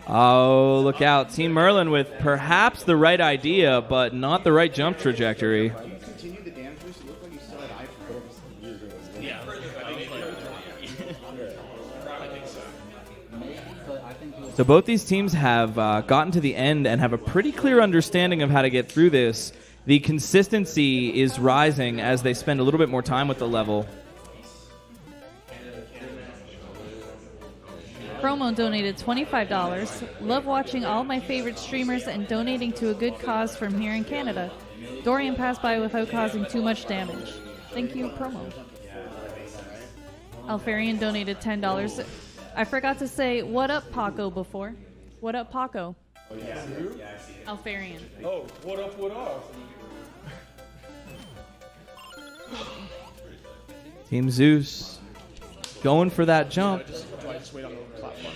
S1: Oh, look out. Team Merlin with perhaps the right idea, but not the right jump trajectory.
S7: You continue the damage boost, it looked like you still had iPhone.
S8: Yeah.
S1: So both these teams have gotten to the end and have a pretty clear understanding of how to get through this. The consistency is rising as they spend a little bit more time with the level.
S4: Promo donated $25. Love watching all my favorite streamers and donating to a good cause from here in Canada. Dorian passed by without causing too much damage. Thank you, Promo. Alfarian donated $10. I forgot to say, what up, Paco, before. What up, Paco? Alfarian.
S6: Oh, what up, what up?
S1: Team Zeus going for that jump.
S6: Do I just wait on the platform?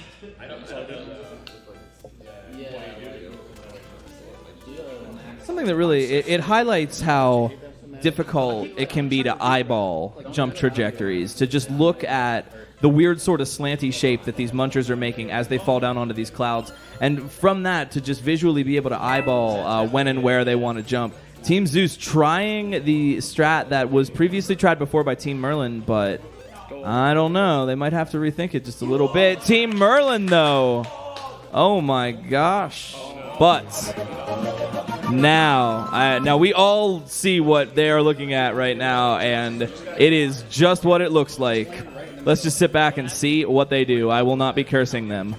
S1: Something that really, it highlights how difficult it can be to eyeball jump trajectories, to just look at the weird sort of slanty shape that these munchers are making as they fall down onto these clouds. And from that, to just visually be able to eyeball when and where they want to jump. Team Zeus trying the strat that was previously tried before by Team Merlin, but I don't know. They might have to rethink it just a little bit. Team Merlin, though. Oh, my gosh. But now we all see what they are looking at right now, and it is just what it looks like. Let's just sit back and see what they do. I will not be cursing them.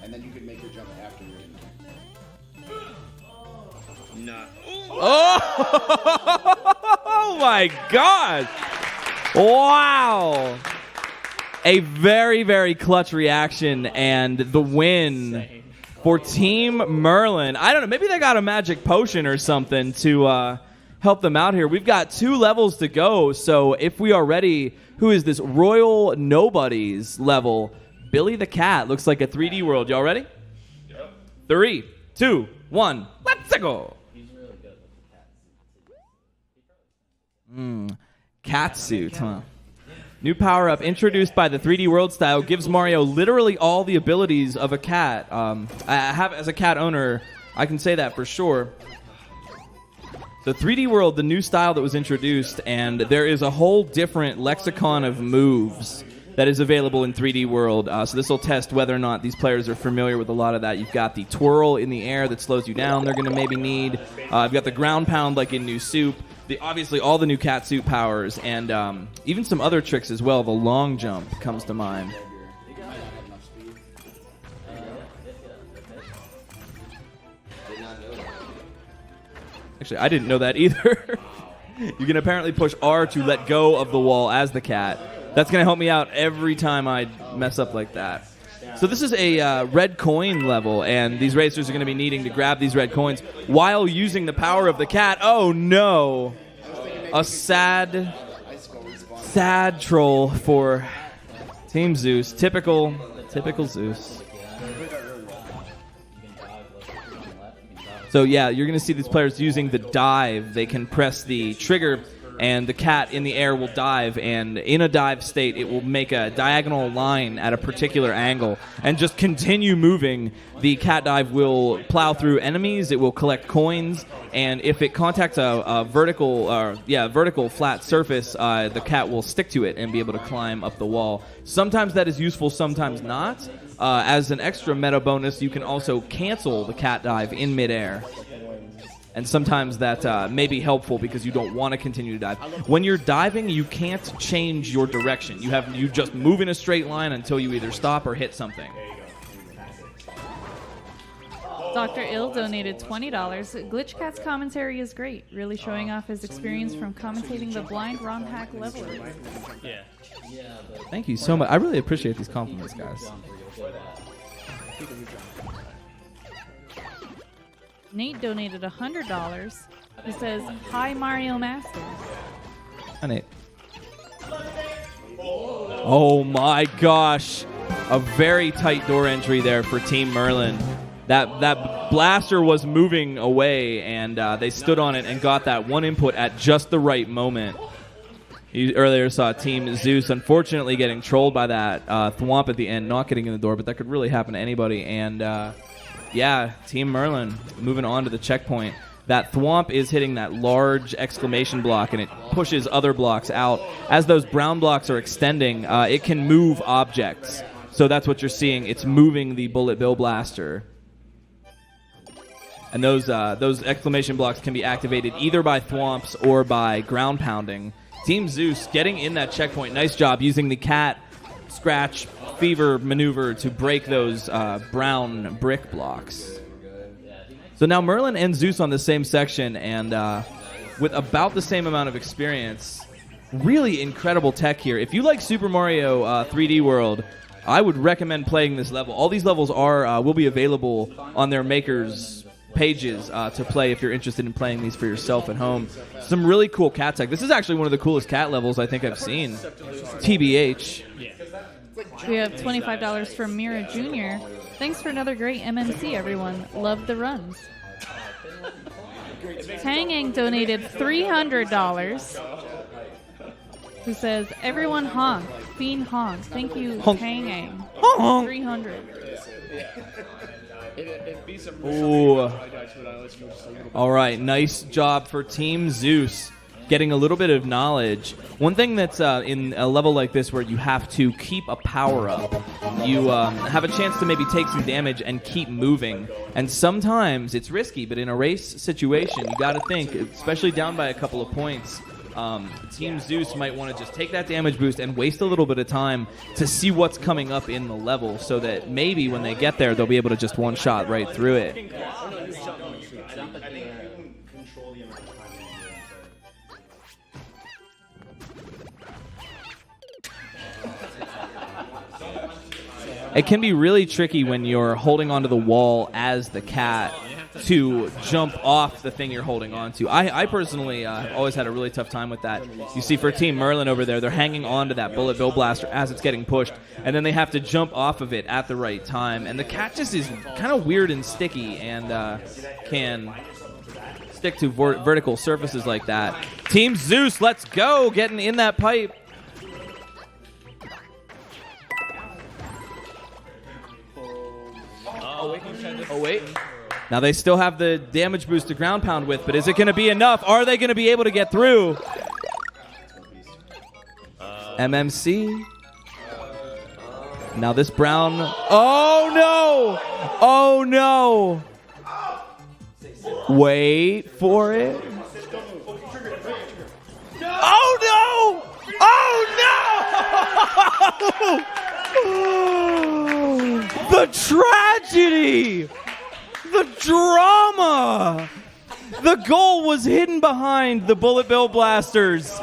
S7: And then you can make your jump after you're in there.
S1: Oh my God! Wow! A very, very clutch reaction, and the win for Team Merlin. I don't know, maybe they got a magic potion or something to help them out here. We've got 2 levels to go, so if we are ready, who is this? Royal Nobodies level. Billy the Cat looks like a 3D world. Y'all ready?
S6: Yep.
S1: 3, 2, 1, let's go! Cat suit, huh? New power-up introduced by the 3D World style gives Mario literally all the abilities of a cat. I have, as a cat owner, I can say that for sure. So 3D World, the new style that was introduced, and there is a whole different lexicon of moves that is available in 3D World. So this will test whether or not these players are familiar with a lot of that. You've got the twirl in the air that slows you down they're going to maybe need. You've got the ground pound like in New Soup. Obviously, all the new cat suit powers, and even some other tricks as well. The long jump comes to mind. Actually, I didn't know that either. You can apparently push R to let go of the wall as the cat. That's going to help me out every time I mess up like that. So this is a red coin level, and these racers are going to be needing to grab these red coins while using the power of the cat. Oh, no. A sad troll for Team Zeus. Typical Zeus. So yeah, you're going to see these players using the dive. They can press the trigger, and the cat in the air will dive, and in a dive state, it will make a diagonal line at a particular angle and just continue moving. The cat dive will plow through enemies, it will collect coins, and if it contacts a vertical flat surface, the cat will stick to it and be able to climb up the wall. Sometimes that is useful, sometimes not. As an extra meta bonus, you can also cancel the cat dive in midair. And sometimes that may be helpful because you don't want to continue to dive. When you're diving, you can't change your direction. You just move in a straight line until you either stop or hit something.
S4: Dr. Ill donated $20. Glitchcat's commentary is great, really showing off his experience from commentating the blind ROM hack levelers.
S8: Yeah.
S1: Thank you so much. I really appreciate these compliments, guys.
S4: Nate donated $100. He says, "Hi, Mario Masters."
S1: Hi, Nate. Oh my gosh. A very tight door entry there for Team Merlin. That blaster was moving away, and they stood on it and got that one input at just the right moment. You earlier saw Team Zeus unfortunately getting trolled by that thwomp at the end, not getting in the door, but that could really happen to anybody. And yeah, Team Merlin moving on to the checkpoint. That thwomp is hitting that large exclamation block, and it pushes other blocks out. As those brown blocks are extending, it can move objects. So that's what you're seeing. It's moving the bullet bill blaster. And those exclamation blocks can be activated either by thwomps or by ground pounding. Team Zeus getting in that checkpoint. Nice job using the cat scratch fever maneuver to break those brown brick blocks. So now Merlin and Zeus on the same section, and with about the same amount of experience. Really incredible tech here. If you like Super Mario 3D World, I would recommend playing this level. All these levels will be available on their makers' pages to play if you're interested in playing these for yourself at home. Some really cool cat tech. This is actually one of the coolest cat levels I think I've seen. TBH.
S4: We have $25 from Mira Jr. Thanks for another great MMC, everyone. Love the runs. Tanging donated $300. Who says, "Everyone honk, fiend honk." Thank you,
S1: Honk.
S4: Tanging.
S1: Honk.
S4: 300.
S1: Ooh. All right, nice job for Team Zeus. Getting a little bit of knowledge. One thing that's in a level like this where you have to keep a power-up, you have a chance to maybe take some damage and keep moving. And sometimes it's risky, but in a race situation, you got to think, especially down by a couple of points, Team Zeus might want to just take that damage boost and waste a little bit of time to see what's coming up in the level so that maybe when they get there, they'll be able to just one-shot right through it. It can be really tricky when you're holding onto the wall as the cat to jump off the thing you're holding onto. I personally always had a really tough time with that. You see for Team Merlin over there, they're hanging on to that bullet bill blaster as it's getting pushed, and then they have to jump off of it at the right time. And the cat just is kind of weird and sticky and can stick to vertical surfaces like that. Team Zeus, let's go, getting in that pipe. Oh, wait. Now they still have the damage boost to ground pound with, but is it going to be enough? Are they going to be able to get through? MMC. Now this brown. Oh, no. Oh, no. Wait for it. Oh, no. Oh, no. The tragedy. The drama! The goal was hidden behind the bullet bill blasters.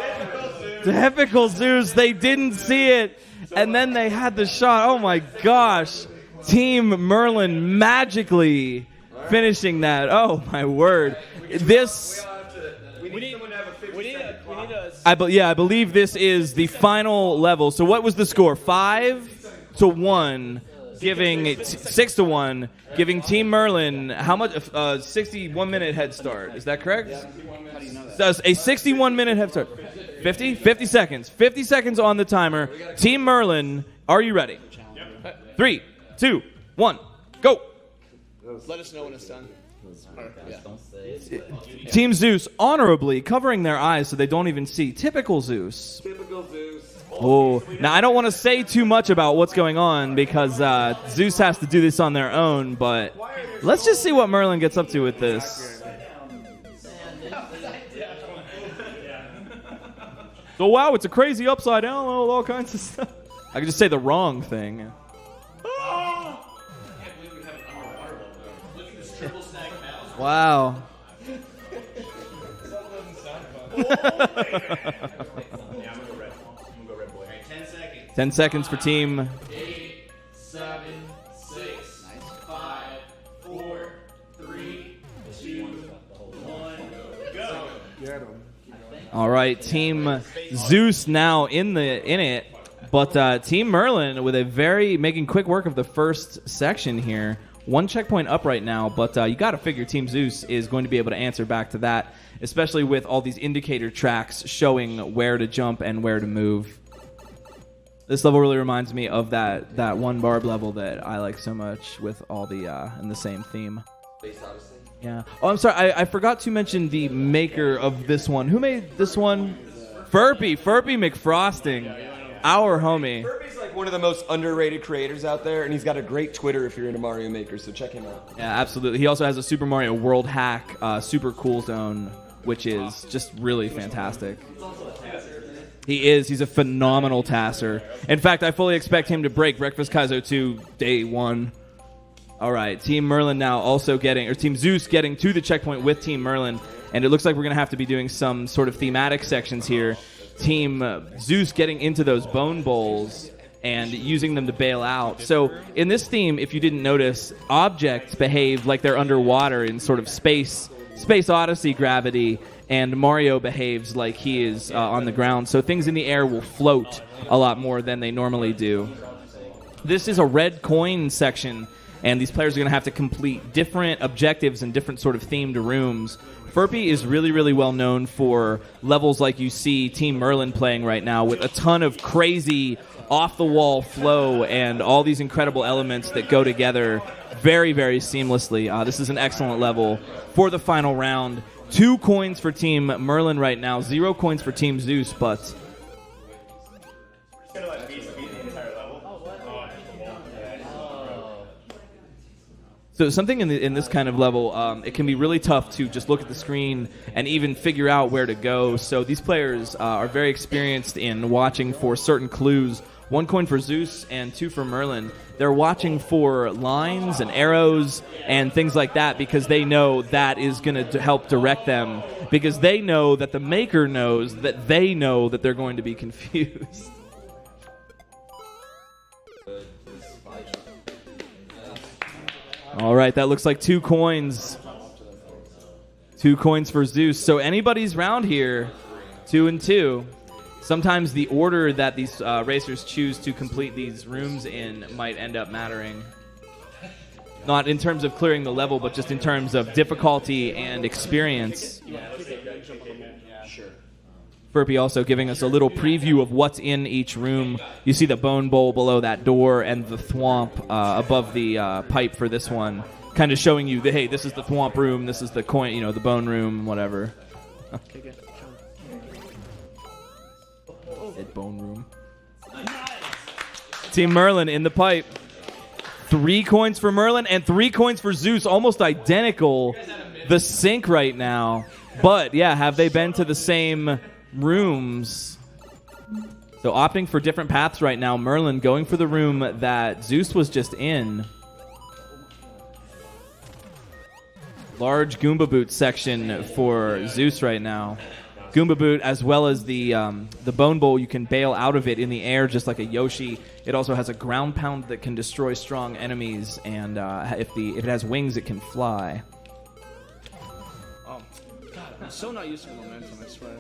S1: Typical Zeus, they didn't see it. And then they had the shot. Oh my gosh. Team Merlin magically finishing that. Oh my word. This... I believe this is the final level. So what was the score? 5-1. giving 6-1, giving Team Merlin how much? 61-minute head start. Is that correct? Does a 61-minute head start? 50? 50 seconds. 50 seconds on the timer. Team Merlin, are you ready? 3, 2, 1, go.
S5: Let us know when it's done.
S3: Don't say it.
S1: Team Zeus honorably covering their eyes so they don't even see. Typical Zeus.
S5: Typical Zeus.
S1: Oh, now I don't want to say too much about what's going on because Zeus has to do this on their own, but let's just see what Merlin gets up to with this. So wow, it's a crazy upside down, all kinds of stuff. I could just say the wrong thing. Wow.
S2: Yeah, I'm gonna go red. I'm gonna go red boy. 10 seconds.
S1: 10 seconds for team.
S5: 8, 7, 6, 5, 4, 3, 2, 1, go.
S1: All right, Team Zeus now in it, but Team Merlin with making quick work of the first section here. 1 checkpoint up right now, but you got to figure Team Zeus is going to be able to answer back to that, especially with all these indicator tracks showing where to jump and where to move. This level really reminds me of that one barb level that I like so much with all the in the same theme.
S5: Space Odyssey.
S1: Yeah. Oh, I'm sorry. I forgot to mention the maker of this one. Who made this one? Furpy McFrosting. Our homie.
S5: Furby's like one of the most underrated creators out there, and he's got a great Twitter if you're into Mario Maker, so check him out.
S1: Yeah, absolutely. He also has a Super Mario World hack, Super Cool Zone, which is just really fantastic. He is. He's a phenomenal tasser. In fact, I fully expect him to break Breakfast Kaizo 2 day 1. All right, Team Merlin now also Team Zeus getting to the checkpoint with Team Merlin, and it looks like we're going to have to be doing some sort of thematic sections here. Team Zeus getting into those bone bowls and using them to bail out. So in this theme, if you didn't notice, objects behave like they're underwater in sort of Space Odyssey gravity, and Mario behaves like he is on the ground. So things in the air will float a lot more than they normally do. This is a red coin section, and these players are going to have to complete different objectives in different sort of themed rooms. Furpy is really, really well known for levels like you see Team Merlin playing right now, with a ton of crazy off-the-wall flow and all these incredible elements that go together very, very seamlessly. This is an excellent level for the final round. 2 coins for Team Merlin right now, 0 coins for Team Zeus, but...
S2: Just gonna let Beast beat the entire level.
S1: So something in this kind of level, it can be really tough to just look at the screen and even figure out where to go. So these players are very experienced in watching for certain clues. 1 coin for Zeus and 2 for Merlin. They're watching for lines and arrows and things like that because they know that is going to help direct them, because they know that the maker knows that they know that they're going to be confused. All right, that looks like 2 coins. 2 coins for Zeus. So anybody's round here, 2 and 2. Sometimes the order that these racers choose to complete these rooms in might end up mattering. Not in terms of clearing the level, but just in terms of difficulty and experience. Furpy also giving us a little preview of what's in each room. You see the bone bowl below that door and the thwomp above the pipe for this one. Kind of showing you that, hey, this is the thwomp room, this is the coin, the bone room, whatever. Bone room. Team Merlin in the pipe. 3 coins for Merlin and 3 coins for Zeus. Almost identical. The sync right now. But, yeah, have they been to the same rooms? So opting for different paths right now. Merlin going for the room that Zeus was just in. Large Goomba boot section for Zeus right now. Goomba boot, as well as the bone bowl, you can bail out of it in the air just like a Yoshi. It also has a ground pound that can destroy strong enemies, and if it has wings, it can fly.
S6: Oh, God, I'm so not used to momentum, I swear.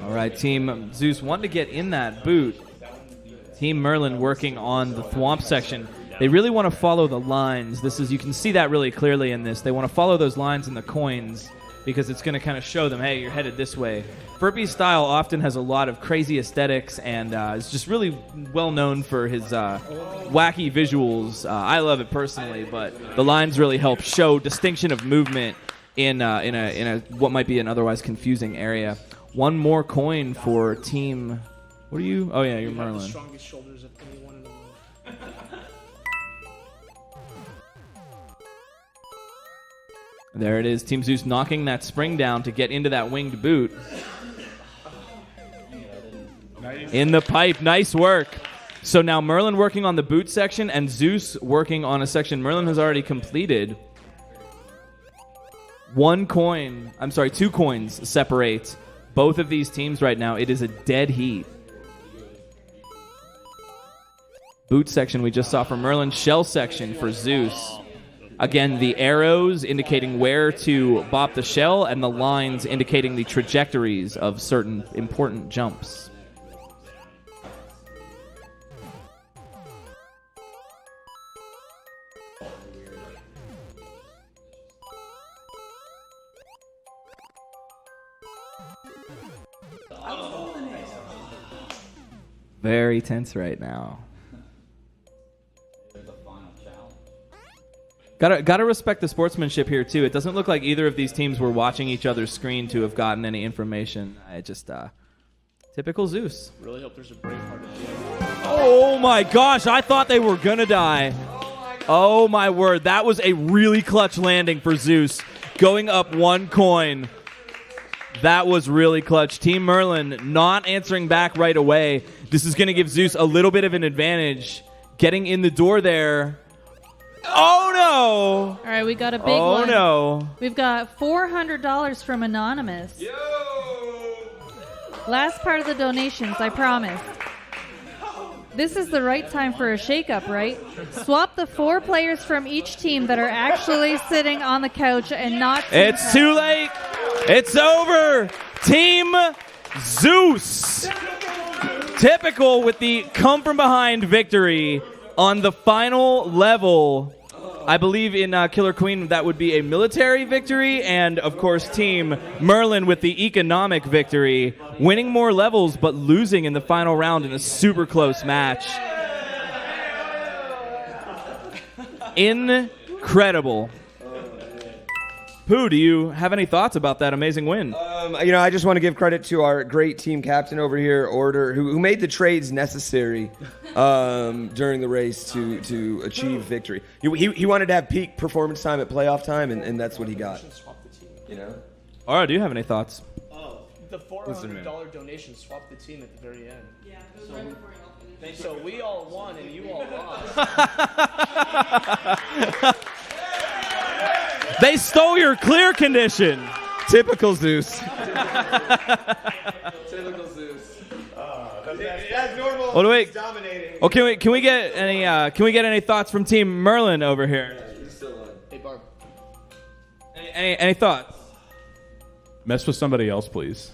S1: All right, Team Zeus wanting to get in that boot. Team Merlin working on the Thwomp section. They really want to follow the lines. You can see that really clearly in this. They want to follow those lines in the coins because it's going to kind of show them, hey, you're headed this way. Furby's style often has a lot of crazy aesthetics and is just really well known for his wacky visuals. I love it personally, but the lines really help show distinction of movement in a what might be an otherwise confusing area. One more coin for Team. What are you? Oh yeah, you're Merlin.
S6: The strongest shoulders of anyone in the world.
S1: There it is. Team Zeus knocking that spring down to get into that winged boot. In the pipe. Nice work. So now Merlin working on the boot section and Zeus working on a section Merlin has already completed. 2 coins separate both of these teams right now. It is a dead heat. Boot section we just saw for Merlin. Shell section for Zeus. Again, the arrows indicating where to bop the shell and the lines indicating the trajectories of certain important jumps. Very tense right now. Gotta respect the sportsmanship here too. It doesn't look like either of these teams were watching each other's screen to have gotten any information. Typical Zeus.
S6: Really hope there's a brave heart at the end.
S1: Oh my gosh! I thought they were gonna die. Oh my word! That was a really clutch landing for Zeus, going up 1 coin. That was really clutch. Team Merlin not answering back right away. This is gonna give Zeus a little bit of an advantage. Getting in the door there. Oh no!
S4: All right, we got a big one.
S1: Oh no!
S4: We've got $400 from Anonymous.
S5: Yo!
S4: Last part of the donations, I promise. This is the right time for a shakeup, right? Swap the 4 players from each team that are actually sitting on the couch and not.
S1: It's too late. It's over. Team Zeus. Typical with the come from behind victory on the final level. I believe in Killer Queen that would be a military victory, and of course Team Merlin with the economic victory, winning more levels but losing in the final round in a super close match. Incredible. Pooh, do you have any thoughts about that amazing win?
S5: I just want to give credit to our great team captain over here, Order, who made the trades necessary during the race to achieve victory. He wanted to have peak performance time at playoff time, and that's what he got.
S1: All right, do you have any thoughts?
S6: The $400 donation swapped the team at the very end. Yeah, it was right before you. So we all won and you all lost.
S1: They stole your clear condition. Typical Zeus.
S5: Typical Zeus.
S2: That's normal.
S1: Oh, wait.
S2: He's dominating.
S1: Oh, can we get any thoughts from Team Merlin over here?
S6: Hey, Barb.
S1: Any thoughts?
S9: Mess with somebody else, please.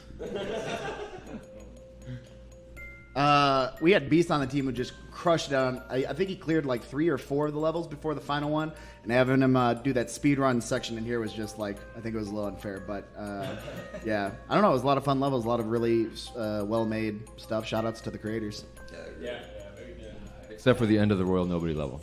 S7: We had Beast on the team who just crushed it on. I think he cleared like 3 or 4 of the levels before the final one, and having him do that speed run section in here was just like, I think it was a little unfair, but yeah, I don't know. It was a lot of fun levels, a lot of really well-made stuff. Shout-outs to the creators.
S5: Yeah.
S9: Except for the end of the Royal Nobody level.